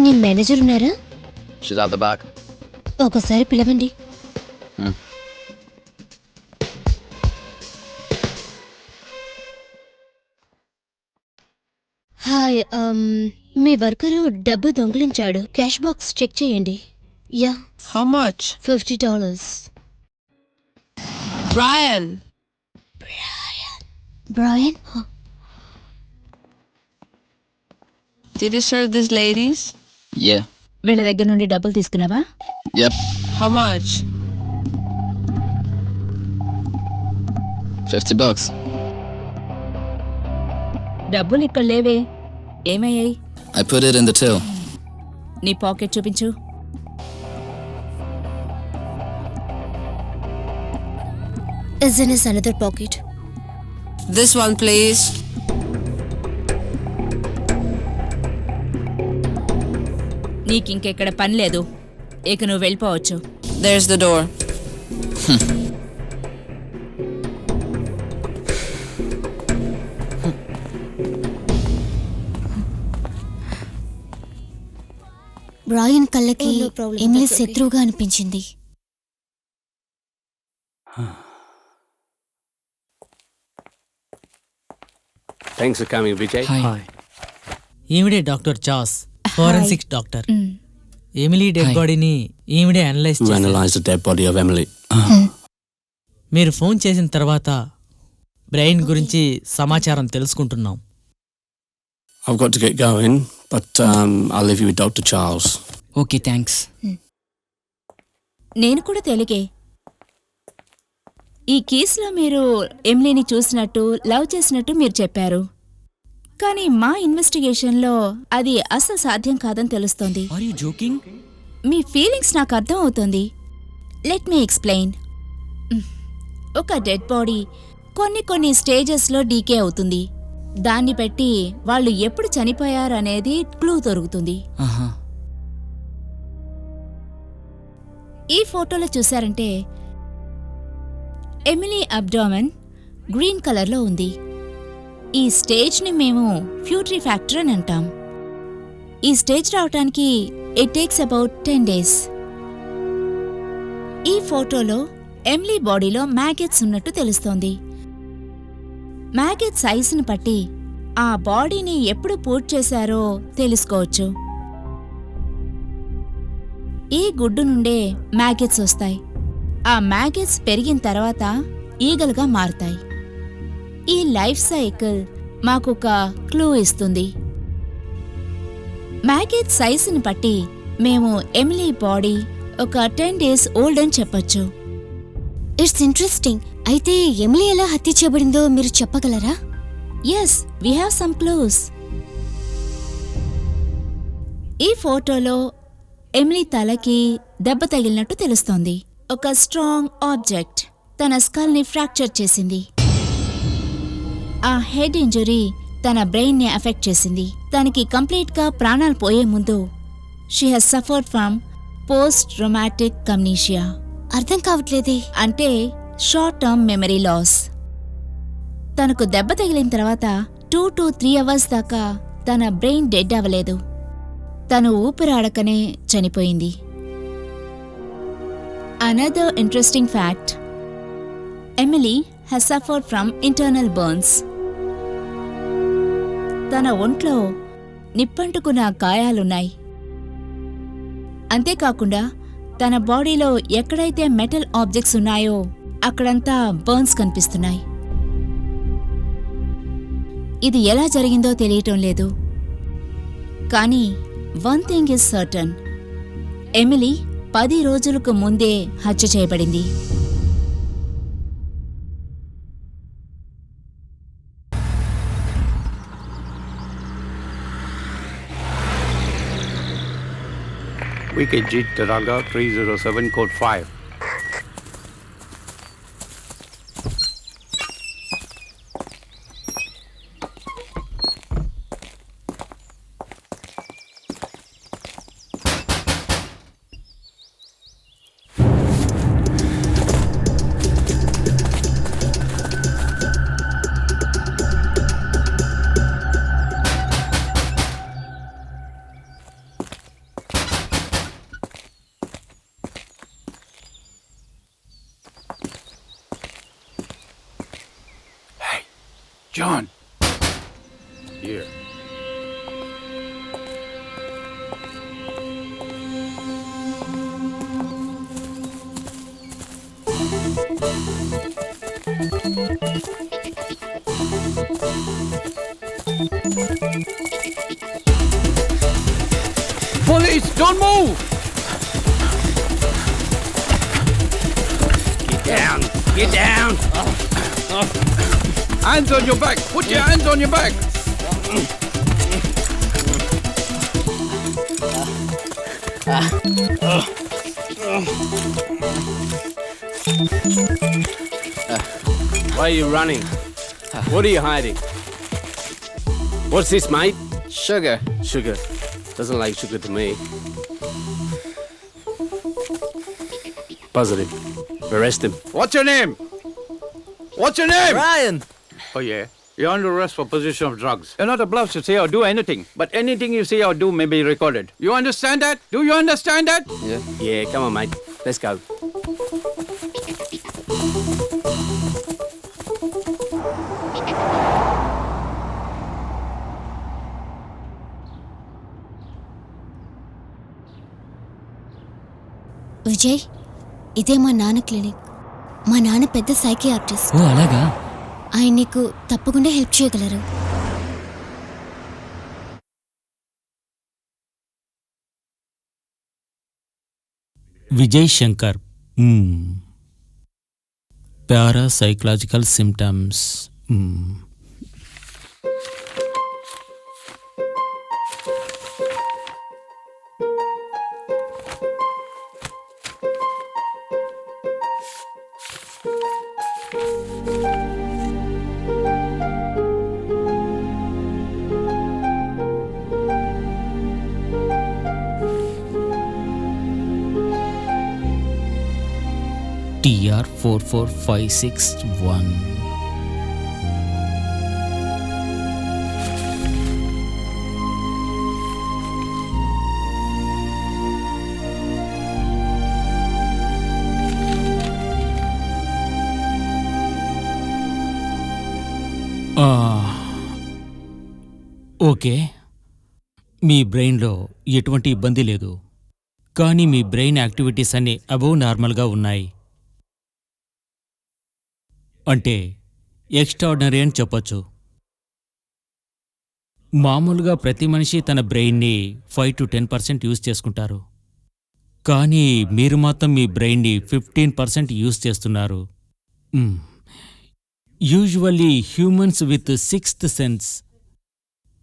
H: నీ మేనేజర్ ఉన్నారా?
I: She's out the back.
H: ఒకసారి పిలవండి. హాయ్, మీ వర్కరు డబ్బు దొంగిలించాడు. క్యాష్ బాక్స్ చెక్ చేయండి. Yeah.
K: How much?
H: $50.
K: Brian!
F: Brian?
K: Did you serve these ladies?
I: Yeah.
B: వీళ్ళ దగ్గర నుండి డబ్బులు తీసుకున్నావా?
I: Yep.
K: How much?
I: $50.
B: డబ్బులు ఇక్కడ లేవే, ఏమయ్యాయి?
I: I put it in the till.
B: నీ పాకెట్ చూపించు.
H: Is in his another pocket.
K: This one, please.
B: నీకింకెక్కడ పని లేదు, ఇక నువ్వు వెళ్ళిపోవచ్చు.
K: There's the door.
F: బ్రాయన్ కళ్ళకి
H: Oh, no problem.
F: Emily
H: That's okay.
F: శత్రువుగా అనిపించింది.
A: Thanks for coming, Vijay.
C: హాయ్.
D: ఈవిడే doctor Chas, forensic doctor. Emily dead
C: Hi.
D: బాడీని ఈవిడే అనలైజ్
A: Who
D: చేశారు.
A: analysed the dead body of Emily?
D: మీరు ఫోన్ చేసిన తర్వాత బ్రెయిన్ గురించి సమాచారం తెలుసుకుంటున్నాం.
A: I've got to get going, but I'll leave you with Dr. Charles.
C: Okay, thanks.
B: నేను కూడా తెలుగే. ఈ కేసులో మీరు ఎమ్లీని చూసినట్టు, లవ్ చేసినట్టు మీరు చెప్పారు. కానీ మా ఇన్వెస్టిగేషన్లో అది అసలు సాధ్యం కాదని తెలుస్తోంది.
C: Are you joking?
B: మీ ఫీలింగ్స్ నాకు అర్థం అవుతుంది. Let me explain. ఒక డెడ్ బాడీ కొన్ని స్టేజెస్లో డీకే అవుతుంది. దాన్ని బట్టి వాళ్ళు ఎప్పుడు చనిపోయారనేది క్లూ దొరుకుతుంది.
C: ఆహా.
B: ఈ ఫోటోలో చూశారంటే ఎమిలీ అబ్డామెన్ గ్రీన్ కలర్లో ఉంది. ఈ స్టేజ్ని మేము ఫ్యూటరీ ఫ్యాక్టర్ అని అంటాం. ఈ స్టేజ్ రావటానికి ఇట్ టేక్స్ అబౌట్ 10 days. ఈ ఫోటోలో ఎమిలీ బాడీలో మ్యాగెట్స్ ఉన్నట్టు తెలుస్తోంది. మ్యాగెట్ సైజుని బట్టి ఆ బాడీని ఎప్పుడు పూర్తి చేశారో తెలుసుకోవచ్చు. ఈ గుడ్డు నుండే మ్యాగెట్స్ వస్తాయి. ఆ మ్యాగెట్స్ పెరిగిన తర్వాత ఈగలుగా మారుతాయి. ఈ లైఫ్ సైకిల్ మాకొక క్లూ ఇస్తుంది. మ్యాగెట్ సైజుని బట్టి మేము ఎమిలీ బాడీ ఒక 10 days ఓల్డ్ అని చెప్పొచ్చు.
F: It's interesting. అయితే ఎమిలీ ఎలా హత్య చేయబడిందో మీరు చెప్పగలరా?
B: Yes, we have some clues. ఈ ఫోటోలో ఎమిలీ తలకి దెబ్బ తగిలినట్టు తెలుస్తోంది. ఒక స్ట్రాంగ్ ఆబ్జెక్ట్ తన స్కల్ని ఫ్రాక్చర్ చేసింది. ఆ హెడ్ ఇంజరీ తన బ్రెయిన్ని ఎఫెక్ట్ చేసింది. తనకి కంప్లీట్గా ప్రాణాలు పోయే ముందు she has suffered from post traumatic amnesia.
F: అర్థం కావట్లేదే.
B: అంటే షార్ట్ టర్మ్ మెమరీ లాస్. తనకు దెబ్బ తగిలిన తర్వాత 2 to 3 hours దాకా తన బ్రెయిన్ డెడ్ అవ్వలేదు. తను ఊపిరాడకనే చనిపోయింది. Another interesting fact, Emily has suffered from internal burns. తన ఒంట్లో నిప్పంటుకున్న గాయాలున్నాయి. అంతేకాకుండా తన బాడీలో ఎక్కడైతే మెటల్ ఆబ్జెక్ట్స్ ఉన్నాయో అక్కడంతా బర్న్స్ కనిపిస్తున్నాయి. ఇది ఎలా జరిగిందో తెలియటం లేదు. కానీ one thing is certain, Emily 10 రోజులకు ముందే హత్య చేయబడింది.
L: Wicked Taranga 307 code 5. John. Here. Police, don't move!
A: Get down! Get down!
L: Hands on your back! Put your hands on your back!
A: Why are you running? What are you hiding? What's this, mate?
K: Sugar.
A: Sugar. Doesn't like sugar to me. Buzzard him. Arrest him.
L: What's your name? What's your name?
G: Ryan!
L: Oh yeah. You're under arrest for possession of drugs. You're not obliged to say or do anything, but anything you say or do may be recorded. You understand that? Do you understand that?
A: Yeah, come on, mate. Let's go.
F: Vijay, ఇదే మా నాన్న clinic. మా నాన్న పెద్ద psychiatrist.
C: ఓ అలాగా.
F: ఆయన నీకు తప్పకుండా హెల్ప్ చేయగలరు.
J: Vijay Shankar. Parapsychological symptoms. TR44561. Okay, మీ బ్రెయిన్లో ఎటువంటి ఇబ్బంది లేదు, కానీ మీ బ్రెయిన్ యాక్టివిటీస్ అన్నీ అబోవ్ నార్మల్గా ఉన్నాయి. అంటే ఎక్స్ట్రాడినరీ అని చెప్పొచ్చు. మామూలుగా ప్రతి మనిషి తన బ్రెయిన్ని 5 to 10% యూజ్ చేసుకుంటారు, కానీ మీరు మాత్రం మీ బ్రెయిన్ని 15% యూజ్ చేస్తున్నారు. Usually humans with 6th sense,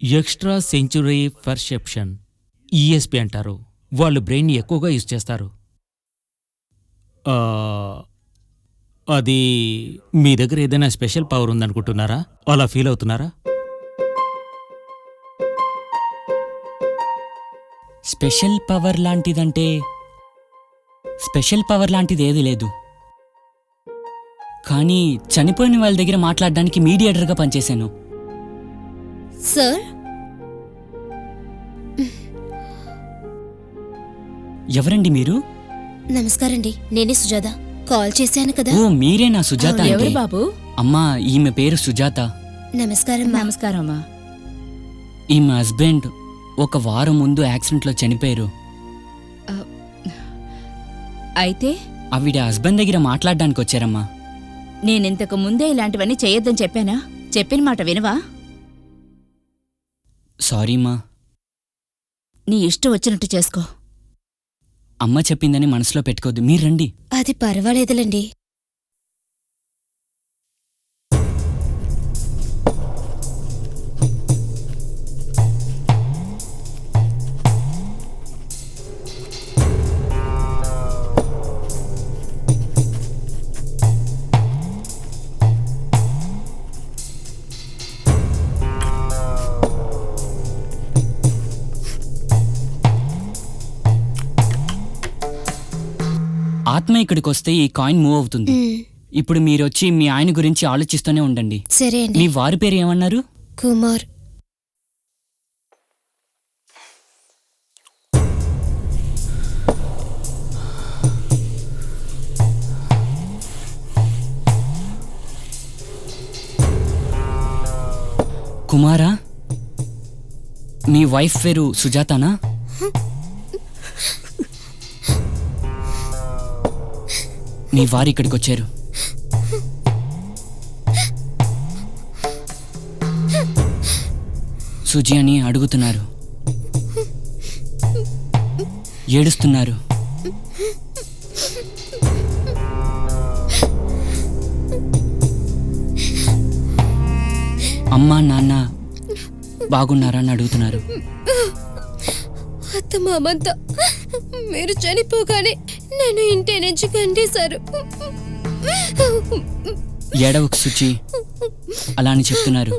J: extra century perception, ESP అంటారు, వాళ్ళు బ్రెయిన్ని ఎక్కువగా యూజ్ చేస్తారు. అది మీ దగ్గర ఏదైనా స్పెషల్ పవర్ ఉందనుకుంటున్నారా? అలా ఫీల్ అవుతున్నారా?
C: స్పెషల్ పవర్ లాంటిదంటే స్పెషల్ పవర్ లాంటిది ఏది లేదు, కానీ చనిపోయిన వాళ్ళ దగ్గర మాట్లాడడానికి మీడియేటర్గా పనిచేశాను.
H: సార్,
C: ఎవరండి మీరు?
H: నమస్కారండి, నేనే సుజాత. కాల్ చేశాను కదా.
C: ఓ మీరేనా సుజాత అంటే?
B: ఎవరు బాబు?
C: అమ్మా, ఈమె పేరు సుజాత.
H: నమస్కారం.
B: నమస్కారమ్మా.
C: ఈమె హస్బెండ్ ఒక వారం ముందు యాక్సిడెంట్లో చనిపోయారు.
B: అయితే
C: ఆవిడ హస్బెండ్ దగ్గర మాట్లాడడానికి వచ్చారమ్మా.
B: నేనింతకు ముందే ఇలాంటివన్నీ చెయ్యొద్దని చెప్పానా? చెప్పిన మాట వినవా?
C: సారీమా.
B: నీ ఇష్టం వచ్చినట్టు చేసుకో.
C: అమ్మ చెప్పిందని మనసులో పెట్టుకోద్దు, మీరు రండి.
H: అది పర్వాలేదులండి.
C: ఆత్మ ఇక్కడికి వస్తే ఈ కాయిన్ మూవ్ అవుతుంది. ఇప్పుడు మీరు వచ్చి మీ ఆయన గురించి ఆలోచిస్తూనే ఉండండి.
H: సరే అండి.
C: మీ వారి పేరు ఏమన్నారు?
H: కుమార్.
C: కుమారా? మీ వైఫ్ పేరు సుజాతానా? మీ వారు ఇక్కడికి వచ్చారు. సుజి అని అడుగుతున్నారు, ఏడుస్తున్నారు. అమ్మా నాన్న బాగున్నారా అని అడుగుతున్నారు.
H: అత్త మామంతా మీరు చనిపోగానే నన్ను ఇంటి నుంచి కంటేశారు.
C: ఏడవకు సుచి, అలా అని చెప్తున్నారు.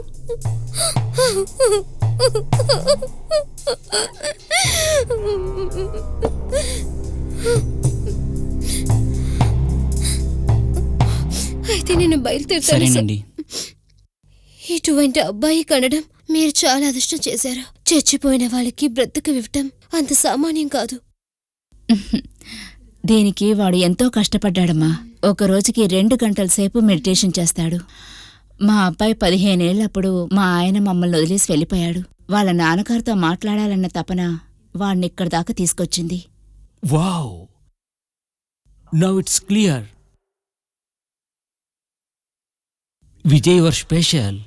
H: అయితే నేను బయలుదేరుతాను.
C: సరేనండి.
H: ఇటువంటి అబ్బాయి కనడం మీరు చాలా అదృష్టం చేశారు. చచ్చిపోయిన వాళ్ళకి బ్రతుకు అంత సామాన్యం కాదు.
B: దీనికి వాడు ఎంతో కష్టపడ్డాడమ్మా. ఒక రోజుకి 2 గంటల సేపు మెడిటేషన్ చేస్తాడు. మా అబ్బాయి 15 ఏళ్లప్పుడు మా ఆయన మమ్మల్ని వదిలేసి వెళ్ళిపోయాడు. వాళ్ళ నాన్నగారితో మాట్లాడాలన్న తపన వాడినిక్కడి దాకా తీసుకొచ్చింది.
J: Wow, now it's clear. Vijay your special.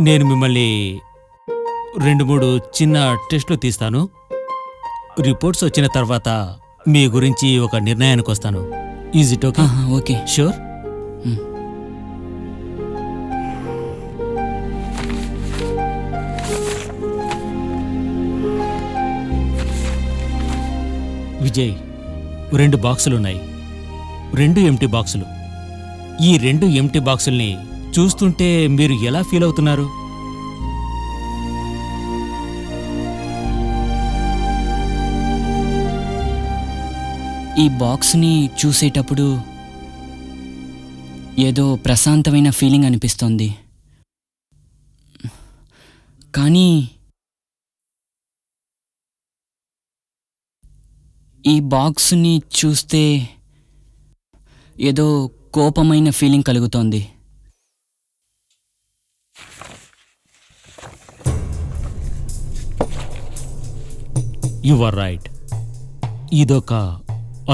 J: నేను మిమ్మల్ని 2-3 చిన్న టెస్టులు తీస్తాను. రిపోర్ట్స్ వచ్చిన తర్వాత మీ గురించి ఒక నిర్ణయానికి వస్తాను. Is it okay?
C: Okay,
J: sure. Vijay, 2 బాక్సులున్నాయి, 2 empty బాక్సులు. ఈ 2 ఎంటీ బాక్సుల్ని చూస్తుంటే మీరు ఎలా ఫీల్ అవుతున్నారు?
C: ఈ బాక్స్ని చూసేటప్పుడు ఏదో ప్రశాంతమైన ఫీలింగ్ అనిపిస్తోంది. కానీ ఈ బాక్స్ని చూస్తే ఏదో కోపమైన ఫీలింగ్ కలుగుతోంది.
J: You are right. ఇదొక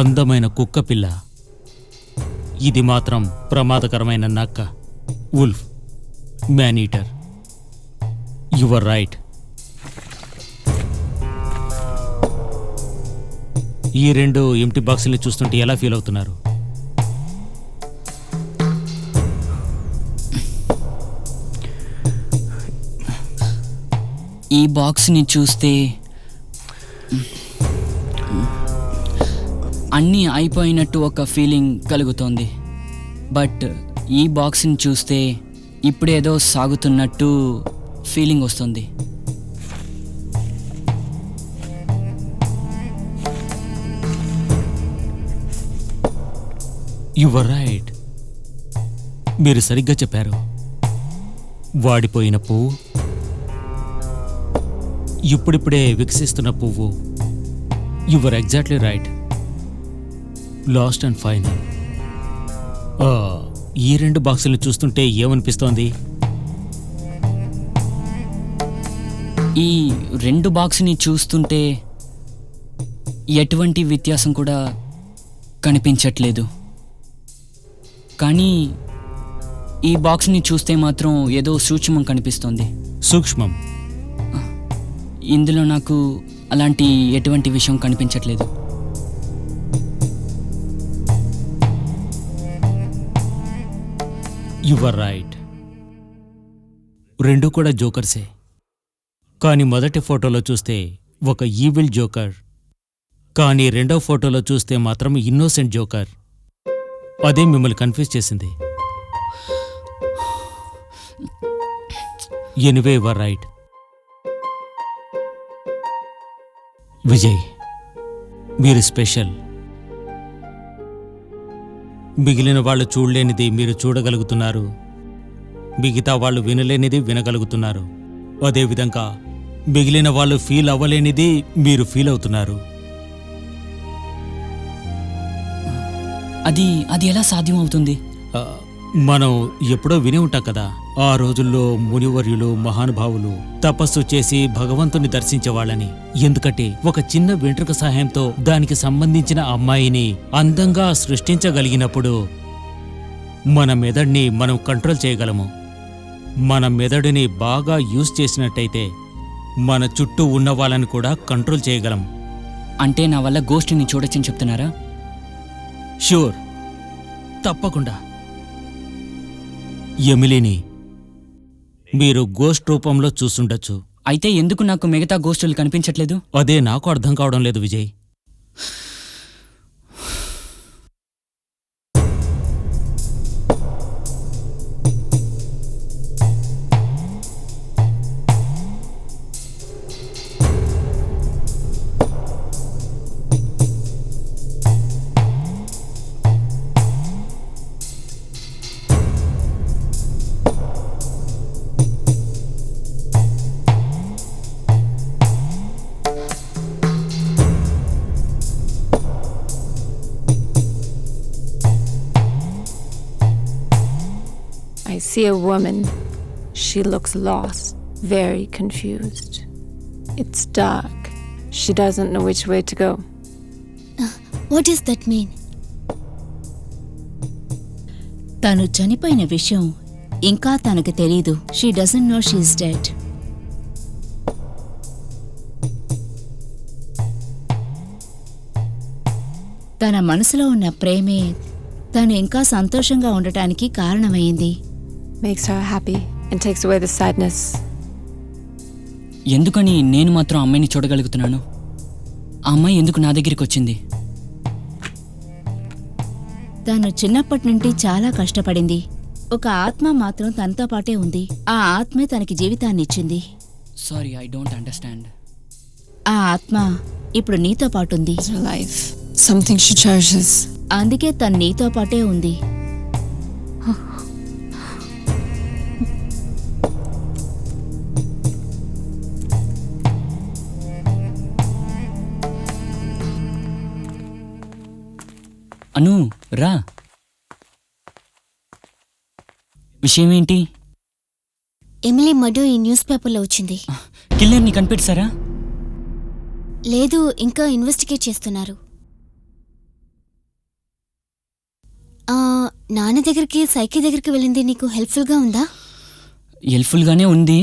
J: అందమైన కుక్క పిల్ల. ఇది మాత్రం ప్రమాదకరమైన నక్క, wolf, man eater. You are right. ఈ 2 ఎంటీ బాక్సుల్ని చూస్తుంటే ఎలా ఫీల్ అవుతున్నారు?
C: ఈ బాక్స్ని చూస్తే అన్నీ అయిపోయినట్టు ఒక ఫీలింగ్ కలుగుతోంది. బట్ ఈ బాక్స్ని చూస్తే ఇప్పుడేదో సాగుతున్నట్టు ఫీలింగ్ వస్తుంది.
J: You are right. మీరు సరిగ్గా చెప్పారు. వాడిపోయిన పువ్వు, ఇప్పుడిప్పుడే వికసిస్తున్న పువ్వు. You are exactly right. Last and final. ఈ 2 బాక్సులను చూస్తుంటే ఏమనిపిస్తోంది?
C: ఈ 2 బాక్స్ని చూస్తుంటే ఎటువంటి వ్యత్యాసం కూడా కనిపించట్లేదు. కానీ ఈ బాక్స్ని చూస్తే మాత్రం ఏదో సూక్ష్మం కనిపిస్తోంది.
J: సూక్ష్మం?
C: ఇందులో నాకు అలాంటి ఎటువంటి విషయం కనిపించట్లేదు.
J: You are right. 2 కూడా జోకర్సే. కానీ మొదటి ఫోటోలో చూస్తే ఒక ఈవిల్ జోకర్, కానీ 2వ ఫోటోలో చూస్తే మాత్రం ఇన్నోసెంట్ జోకర్. అదే మిమ్మల్ని కన్ఫ్యూజ్ చేసింది. Anyway you are right. Vijay, మీరు స్పెషల్. మిగిలిన వాళ్ళు చూడలేనిది మీరు చూడగలుగుతున్నారు, మిగతా వాళ్ళు వినలేనిది వినగలుగుతున్నారు. అదేవిధంగా మిగిలిన వాళ్ళు ఫీల్ అవ్వలేనిది మీరు ఫీల్ అవుతున్నారు.
C: అది ఎలా సాధ్యం అవుతుంది?
J: మనం ఎప్పుడో విని ఉంటాం కదా, ఆ రోజుల్లో మునివర్యులు, మహానుభావులు తపస్సు చేసి భగవంతుని దర్శించేవాళ్ళని. ఎందుకంటే ఒక చిన్న వెంట్రుక సహాయంతో దానికి సంబంధించిన అమ్మాయిని అందంగా సృష్టించగలిగినప్పుడు మన మెదడుని మనం కంట్రోల్ చేయగలము. మన మెదడుని బాగా యూజ్ చేసినట్టయితే మన చుట్టూ ఉన్న వాళ్ళని కూడా కంట్రోల్ చేయగలం.
C: అంటే నా వల్ల గోష్ఠిని చూడొచ్చని చెప్తున్నారా?
J: షూర్, తప్పకుండా. ఎమిలీని మీరు గోస్ట్ రూపంలో చూస్తుండొచ్చు.
C: అయితే ఎందుకు నాకు మిగతా గోష్ఠులు కనిపించట్లేదు?
J: అదే నాకు అర్థం కావడం లేదు Vijay.
K: I see a woman. She looks lost, very confused. It's dark. She doesn't know which way to go.
F: What does that mean?
B: తను చనిపోయిన విషయం ఇంకా తనకు తెలీదు. She doesn't know she is dead. తన మనసులో ఉన్న ప్రేమే తను ఇంకా సంతోషంగా ఉండటానికి కారణమైంది.
K: Makes her happy and takes away the sadness.
C: ఎందుకని నేను మాత్రం అమ్మాయిని చూడగలుగుతున్నాను? ఆ అమ్మాయి ఎందుకు నా దగ్గరికి వచ్చింది?
B: తను చిన్నప్పటి నుండి చాలా కష్టపడింది. ఒక ఆత్మ మాత్రం తనతో పాటే ఉంది. ఆ ఆత్మే తనకి జీవితాన్నిచ్చింది.
C: Sorry, I don't understand.
B: ఆ ఆత్మ ఇప్పుడు నీతో పాటుంది.
K: something she cherishes.
B: అందుకే తను నీతో పాటే ఉంది.
C: అను రా. విషయం ఏంటి?
F: ఎమిలీ మర్డర్ ఈ న్యూస్ పేపర్లో వచ్చింది.
C: కిల్లర్ని కనిపెట్టారా?
F: లేదు, ఇంకా ఇన్వెస్టిగేట్ చేస్తున్నారు. నాన్న దగ్గరికి సైకి దగ్గరికి వెళ్ళింది నీకు హెల్ప్ఫుల్గా ఉందా?
C: హెల్ప్ఫుల్గానే ఉంది.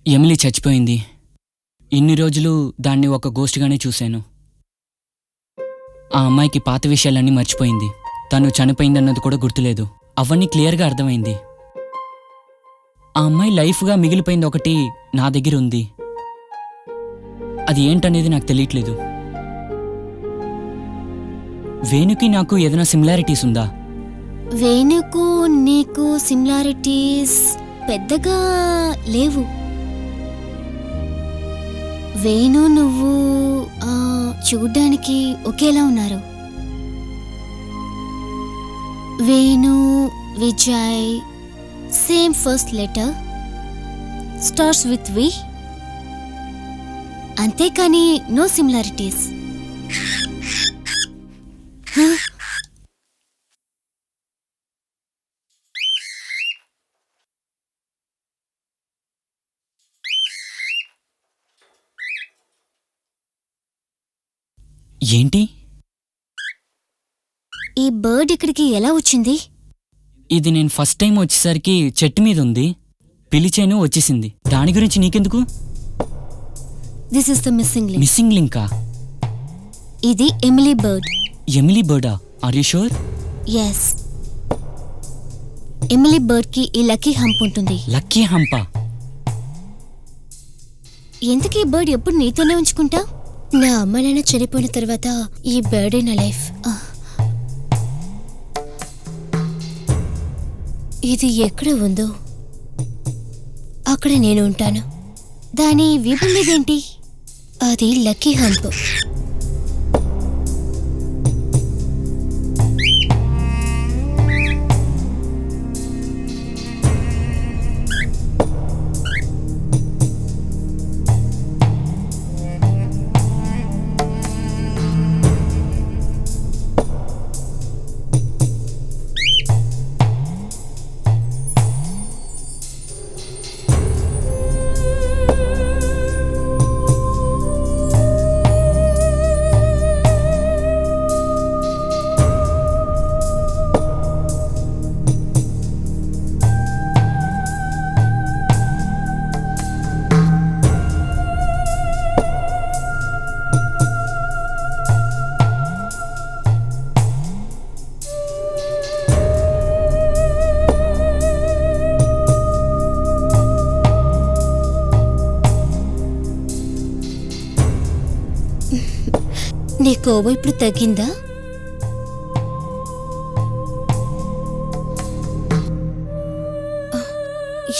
C: ఎమిలీ చచ్చిపోయింది. ఇన్ని రోజులు దాన్ని ఒక గోస్ట్గానే చూశాను. ఆ అమ్మాయికి పాత విషయాలన్నీ మర్చిపోయింది. తను చనిపోయిందన్నది కూడా గుర్తులేదు. అవన్నీ క్లియర్గా అర్థమైంది. ఆ అమ్మాయి లైఫ్గా మిగిలిపోయింది ఒకటి నా దగ్గర ఉంది. అది ఏంటనేది నాకు తెలియట్లేదు. వేణుకి నాకు ఏదైనా సిమిలారిటీస్ ఉందా?
F: వేణుకు నీకు సిమిలారిటీస్ పెద్దగా లేవు. వేణు నువ్వు చూడ్డానికి ఒకేలా ఉన్నారు. Venu Vijay same first letter, starts with V, అంతేకాని నో సిమిలారిటీస్.
C: ఏంటి?
F: ఈ బర్డ్ ఇక్కడికి ఎలా వచ్చింది?
C: ఇది నేను ఫస్ట్ టైం వచ్చేసరికి చెట్టు మీద ఉంది. పిలిచేను వచ్చేసింది. దాని గురించి నీకెందుకు?
F: This is the missing link.
C: Missing లింకా?
F: ఇది ఎమిలీ బర్డ్.
C: ఎమిలీ బర్డా? Are you sure?
F: Yes. Emily bird కి ఈ లక్కీ హంప్ ఉంటుంది.
C: లక్కీ హంపా?
F: ఎందుకు ఈ బర్డ్ ఎప్పుడు నీతోనే ఉంచుకుంటా? నా అమ్మ నాన్న చనిపోయిన తర్వాత ఈ బర్డే నా లైఫ్. ఇది ఎక్కడ ఉందో అక్కడ నేను ఉంటాను. దాని వీపు మీదేంటి? అది లక్కీ హంప్. నీ కోపం ఇప్పుడు తగ్గిందా?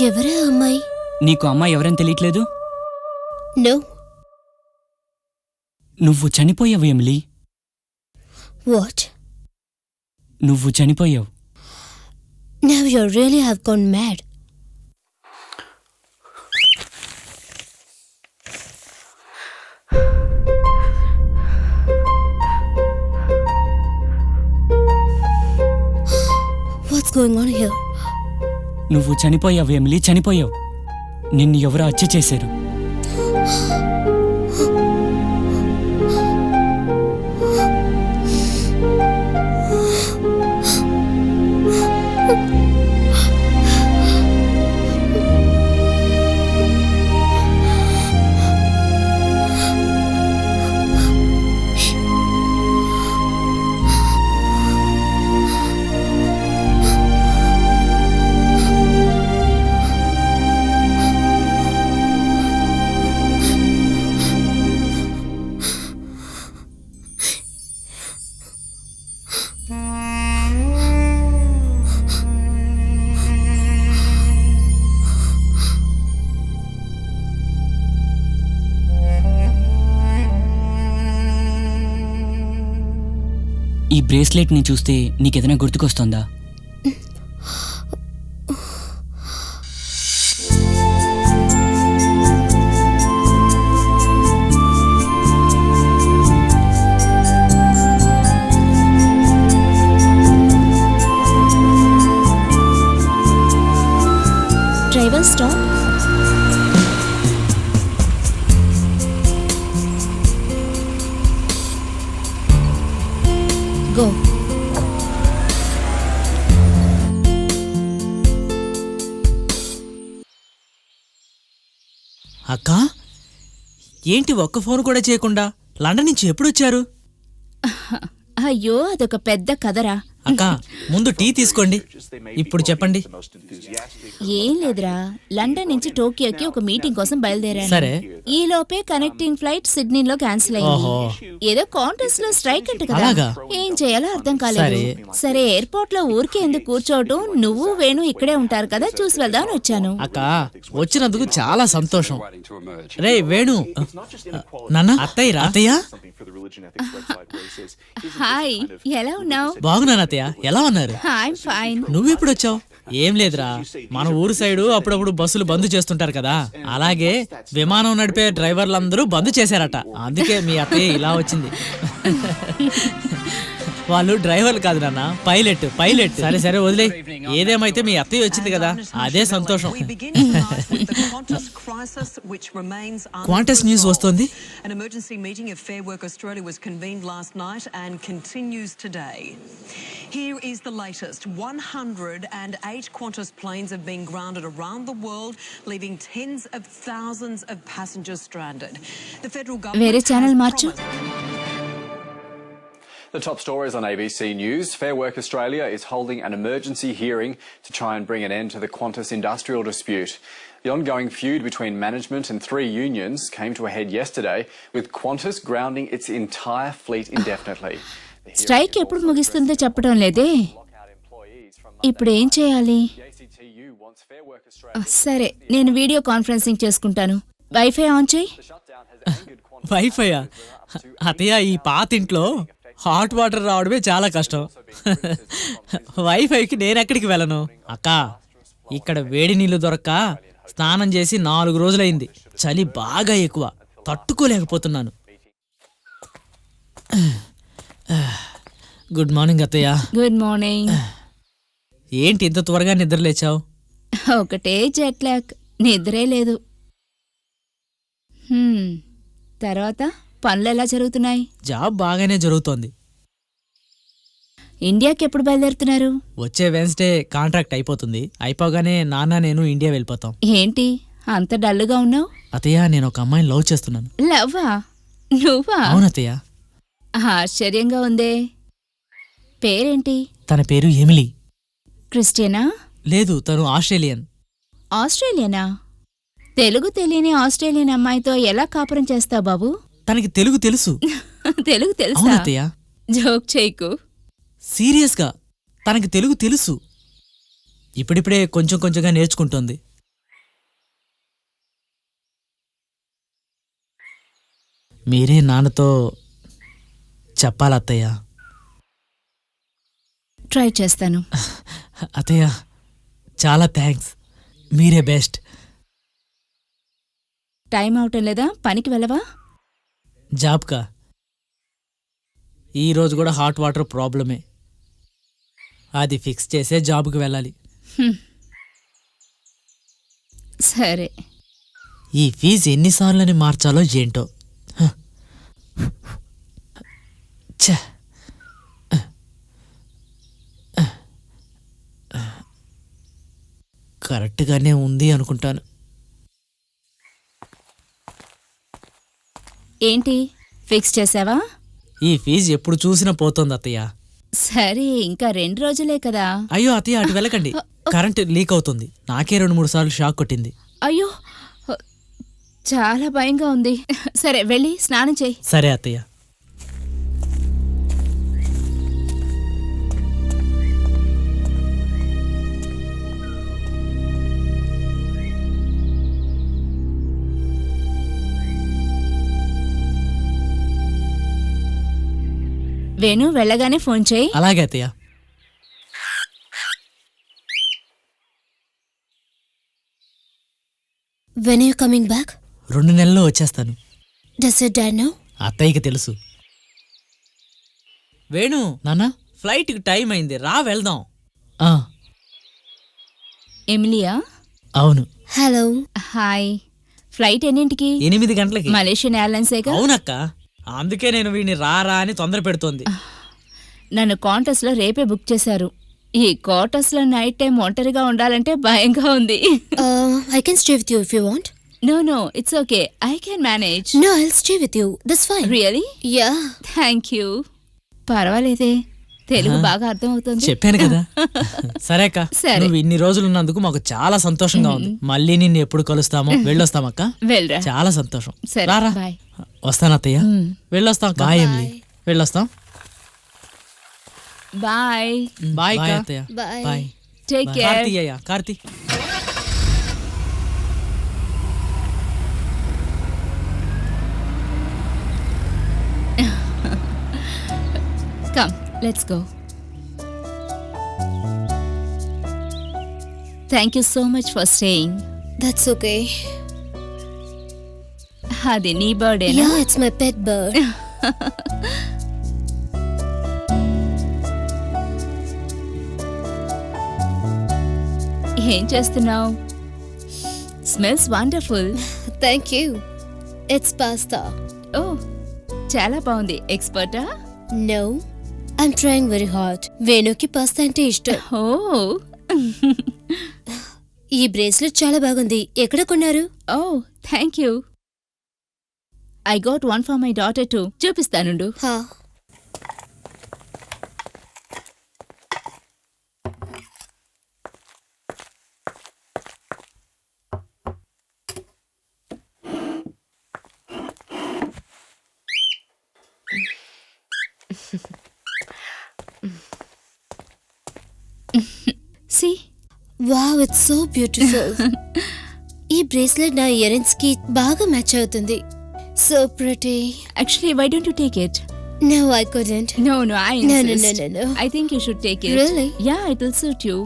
F: ఎవరా అమ్మాయి?
C: నీకు అమ్మాయి ఎవరని తెలియట్లేదు?
F: నో.
C: నువ్వు చనిపోయావు ఎమిలీ.
F: వాట్?
C: నువ్వు చనిపోయావు.
F: Now you really have gone mad. What's going on here?
C: నువ్వు చనిపోయావు ఎమిలీ, చనిపోయావు. నిన్ను ఎవరో హత్య చేశారు. ఈ బ్రేస్లెట్ని చూస్తే నీకేదైనా గుర్తుకొస్తుందా?
B: Driver stop. గో.
D: అక్కా, ఏంటి ఒక్క ఫోన్ కూడా చేయకుండా లండన్ నుంచి ఎప్పుడు వచ్చారు?
B: అయ్యో అదొక పెద్ద కథరా.
D: అక్కా, ముందు టీ తీసుకోండి. ఇప్పుడు చెప్పండి.
B: ఏం లేదురా, లండన్ నుంచి టోక్యోకి ఒక మీటింగ్ కోసం బయలుదేరాను.
D: సరే.
B: ఈ లోపే కనెక్టింగ్ ఫ్లైట్ సిడ్నీలో క్యాన్సిల్ అయింది. ఏదో కాంటెస్ట్ లో స్ట్రైక్ అంట కదా.
D: అలాగా?
B: ఏం చేయాలో అర్థం కాలేదు. సరే ఎయిర్పోర్ట్ లో ఊరికే ఎందుకు కూర్చోవటం, నువ్వు వేణు ఇక్కడే ఉంటారు కదా, చూసి వెళ్దామని వచ్చాను.
D: అక్కా, వచ్చినందుకు చాలా సంతోషం. రే వేణు, నాన్న, అత్తయ్య. అత్తయ్య
B: హాయ్, ఎలా ఉన్నావు?
D: బాగున్నాను అత్తయ్య, ఎలా ఉన్నారు?
B: I'm fine.
D: నువ్వెప్పుడు వచ్చావు? ఏం లేదురా, మన ఊరు సైడు అప్పుడప్పుడు బస్సులు బంద్ చేస్తుంటారు కదా, అలాగే విమానం నడిపే డ్రైవర్లందరూ బంద్ చేశారట. అందుకే మీ అత్తయ్య ఇలా వచ్చింది. వాళ్ళు డ్రైవర్లు కాదు నాన్న, పైలట్. సరే సరే వదిలే. ఏదేమైతే మీ అత్తయ్య వచ్చింది కదా, అదే సంతోషం. క్వాంటస్ న్యూస్ వస్తుంది.
M: An emergency meeting of Fair Work Australia was convened last night and continues today. Here is the latest. 108 Qantas planes have been grounded around the world, leaving tens of thousands of passengers stranded. The federal government
B: వేరే channel March.
N: The top stories on ABC News. Fair Work Australia is holding an emergency hearing to try and bring an end to the Qantas industrial dispute. The ongoing feud between management and 3 unions came to a head yesterday, with Qantas grounding its entire fleet indefinitely.
B: Strike ఎప్పుడు ముగిస్తుందో చెప్పడం లేదే. ఇప్పుడు ఏం చేయాలి? సరే, నేను video conferencing చేసుకుంటాను. Wifi on చేయి.
D: వైఫైయా? అత్తయ్య, ఈ పాతింట్లో హాట్ వాటర్ రావడమే చాలా కష్టం. వైఫైకి నేనెక్కడికి వెళ్ళను. అక్కా, ఇక్కడ వేడి నీళ్లు దొరక్క స్నానం చేసి 4 రోజులైంది. చలి బాగా ఎక్కువ, తట్టుకోలేకపోతున్నాను. గుడ్ మార్నింగ్ అత్తయ్య.
B: Good morning.
D: ఏంటి ఇంత త్వరగా నిద్రలేచావు?
B: ఒకటే జెట్ లాగ్, నిద్రే లేదు. తర్వాత పనులు ఎలా జరుగుతున్నాయి?
D: జాబ్ బాగానే జరుగుతోంది.
B: ఇండియాకి ఎప్పుడు బయలుదేరుతున్నారు?
D: వచ్చే వెన్స్డే కాంట్రాక్ట్ అయిపోతుంది. అయిపోగానే నాన్న నేను ఇండియా వెళ్ళిపోతాం.
B: ఏంటి అంత డల్లుగా ఉన్నావు?
D: అత్తయ్య, నేను ఒక అమ్మాయిని లవ్ చేస్తున్నాను.
B: లవ్వా? నువ్వా?
D: అవునత్తయ్య.
B: ఆశ్చర్యంగా ఉందే. పేరేంటి?
D: తన పేరు ఎమిలీ.
B: క్రిస్టియనా?
D: లేదు, తను ఆస్ట్రేలియన్.
B: ఆస్ట్రేలియనా? తెలుగు తెలియని ఆస్ట్రేలియన్ అమ్మాయితో ఎలా కాపురం చేస్తావు బాబు?
D: తనకి తెలుగు తెలుసు.
B: తెలుగు తెలుసా?
D: అవునత్తయ్య.
B: జోక్ చేయకు.
D: సీరియస్గా తనకి తెలుగు తెలుసు. ఇప్పుడిప్పుడే కొంచెం కొంచెంగా నేర్చుకుంటోంది. మీరే నాన్నతో చెప్పాలత్తయ్య.
B: ట్రై చేస్తాను.
D: అత్తయ్య, చాలా థ్యాంక్స్. మీరే బెస్ట్.
B: టైం అవటం లేదా? పనికి వెళ్ళవా?
D: జాబ్కా? ఈరోజు కూడా హాట్ వాటర్ ప్రాబ్లమే. అది ఫిక్స్ చేసే జాబ్కి వెళ్ళాలి.
B: సరే.
D: ఈ ఫీజు ఎన్నిసార్లని మార్చాలో ఏంటో. కరెక్ట్గానే ఉంది అనుకుంటాను.
B: ఏంటి ఫిక్స్ చేసావా?
D: ఈ ఫీజు ఎప్పుడు చూసినా పోతోంది అత్తయ్య.
B: సరే, ఇంకా 2 రోజులే కదా.
D: అయ్యో అత్తయ్య, అటు వెళ్ళకండి. కరెంట్ లీక్ అవుతుంది. నాకే 2-3 సార్లు షాక్ కొట్టింది.
B: అయ్యో, చాలా భయంగా ఉంది. సరే, వెళ్ళి స్నానం చేయి.
D: సరే అత్తయ్య.
B: వేణు వెళ్ళగానే ఫోన్ చేయి.
D: అలాగే అత్తయ్య.
H: When are you coming back?
D: 2 నెలల్లో వచ్చేస్తాను.
H: Does your dad know?
D: అత్తయ్యకి తెలుసు. వేణు నాన్న, ఫ్లైట్కి టైం అయింది, రా వెళ్దాం.
B: ఎమిలియా?
D: అవును.
H: హలో.
B: హాయ్. ఫ్లైట్ ఎన్నింటికి?
D: 8 గంటలకి.
B: మలేషియన్ ఎయిర్లైన్సేగా?
D: అవునక్క, అందుకే నేను వీడిని రా అని తొందర పెడుతోంది.
B: నన్ను క్వార్టర్స్లో రేపే బుక్ చేశారు. ఈ క్వార్టర్స్లో నైట్ టైం ఒంటరిగా ఉండాలంటే భయంగా ఉంది.
H: I can stay with you if you want.
B: No, it's okay. I can manage.
H: No, I'll stay with you. That's fine.
B: Really?
H: Yeah.
B: Thank you. పర్వాలేదే, Telugu బాగా అర్థం అవుతుంది.
D: చెప్పాను కదా. సరే అక్క, నువ్వు ఇన్ని రోజులు ఉన్నందుకు మాకు చాలా సంతోషంగా ఉంది. మళ్ళీ నిన్ను ఎప్పుడు కలుస్తామో. వెళ్ళొస్తామక్క.
B: వెళ్ళరా.
D: చాలా సంతోషం.
B: రారా.
D: వస్తాను అత్తయ్య. వెళ్ళొస్తాం. Bye Emily. వెళ్ళొస్తాం.
B: బాయ్.
D: బాయ్ అత్తయ్య. Bye.
B: Take care.
D: Karthi.
B: Come, let's go. Thank you so much for staying.
H: That's okay.
B: అది నీ బర్త్డేనా?
H: Yeah, it's my pet bird.
B: ఏం చేస్తున్నావు? Smells wonderful.
H: Thank you. It's pasta.
B: Oh, చాలా బాగుంది. ఎక్స్పర్టా?
H: No, I'm trying very hard. వేణుకి pasta అంటే ఇష్టం.
B: Oh.
H: ఈ బ్రేస్లెట్ చాలా బాగుంది. ఎక్కడ కొన్నారు?
B: Oh, thank you. I got one for my daughter too. చూపిస్తానుండు. See?
H: Wow, it's so beautiful. ఈ బ్రేస్లెట్ నా ఇయర్ రింగ్స్ కి బాగా మ్యాచ్ అవుతుంది. So pretty.
B: Actually, why don't you take it?
H: No, I couldn't.
B: No, I insist.
H: No.
B: I think you should take it.
H: Really?
B: Yeah, it will suit you.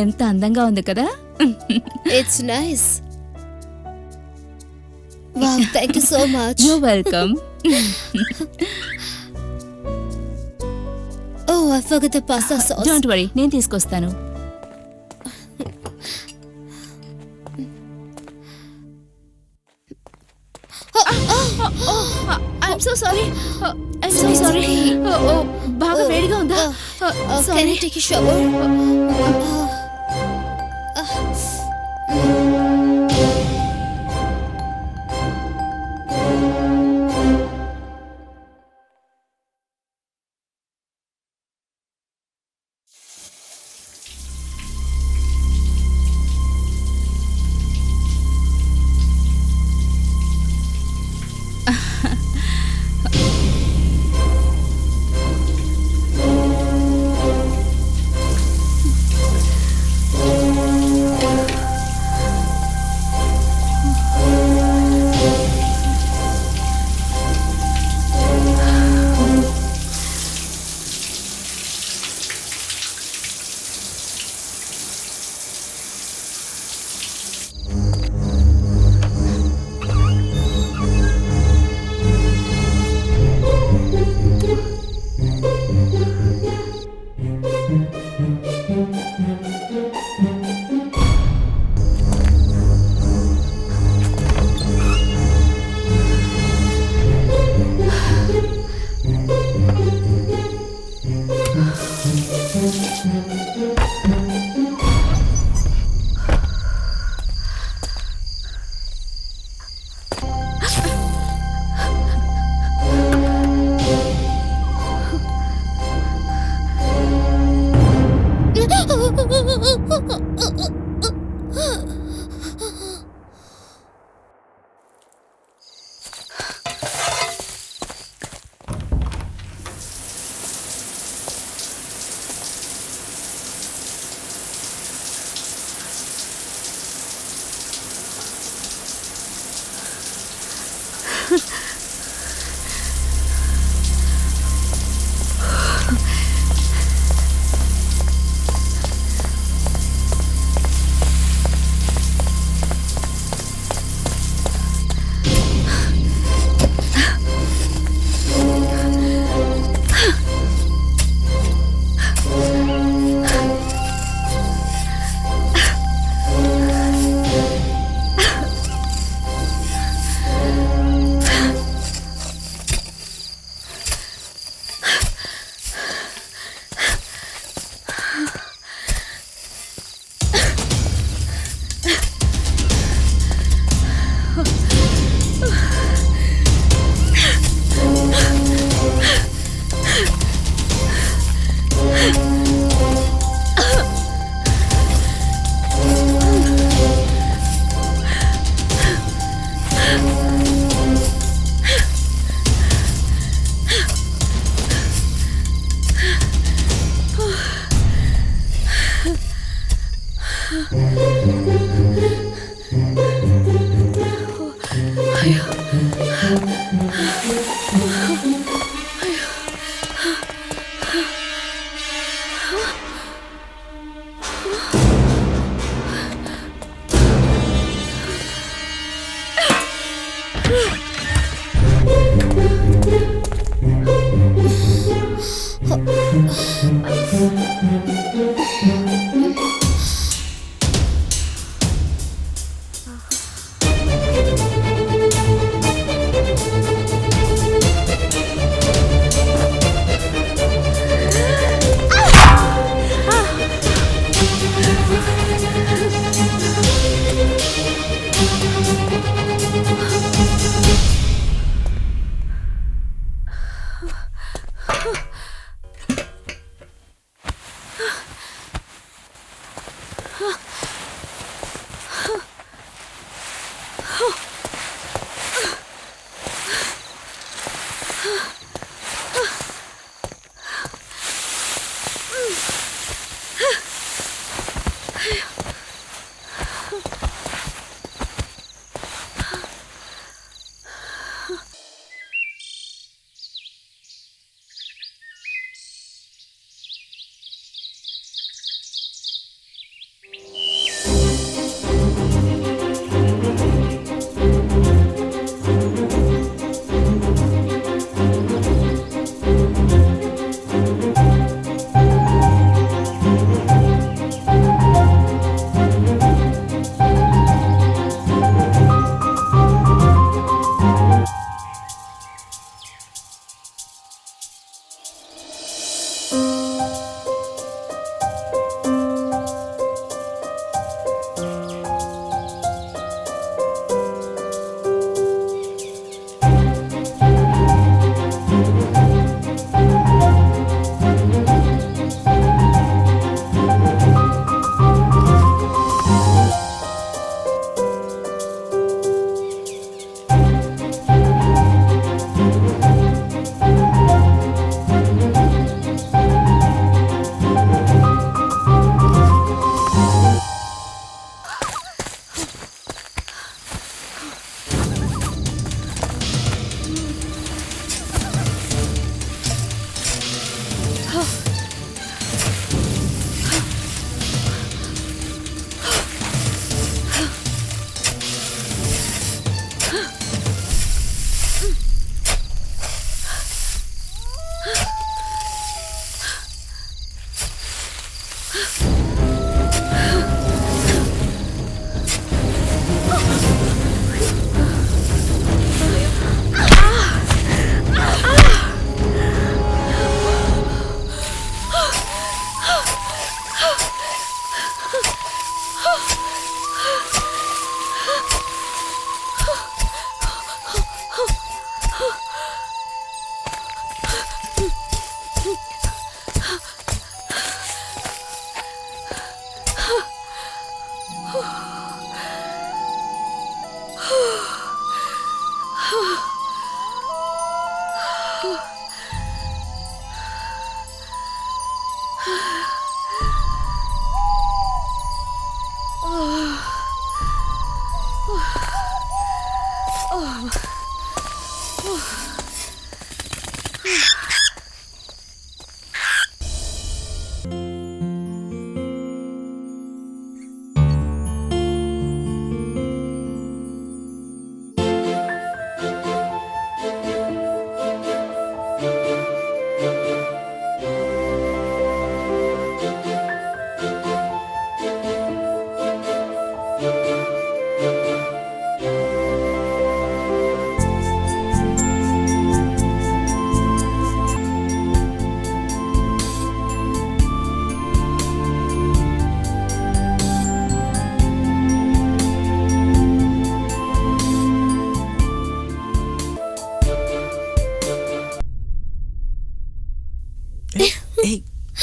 B: ఎంత అందంగా ఉంది కదా?
H: It's nice. Wow, thank you so much.
B: You're welcome.
H: Oh, I forgot the pasta sauce.
B: Don't worry, నేను తీసుకొస్తాను. I'm so sorry. I'm so sorry. బాగా వేడిగా ఉందా?
H: Can I take a shower?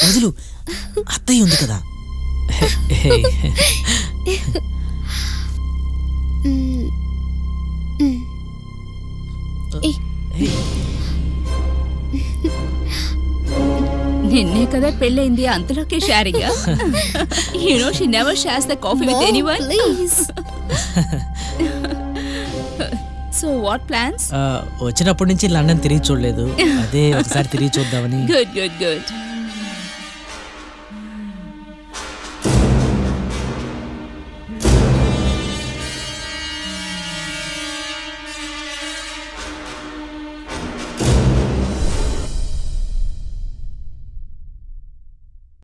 D: వదులు, అత్తయ్య ఉంది కదా.
B: నిన్నే కదా పెళ్ళైంది, అంతలోకే sharing. You know she never shares the coffee with anyone.
F: Please.
B: So what plans?
D: వచ్చినప్పటి నుంచి లండన్ తిరిగి చూడలేదు, అదే ఒకసారి తిరిగి చూద్దామని.
B: Good good good.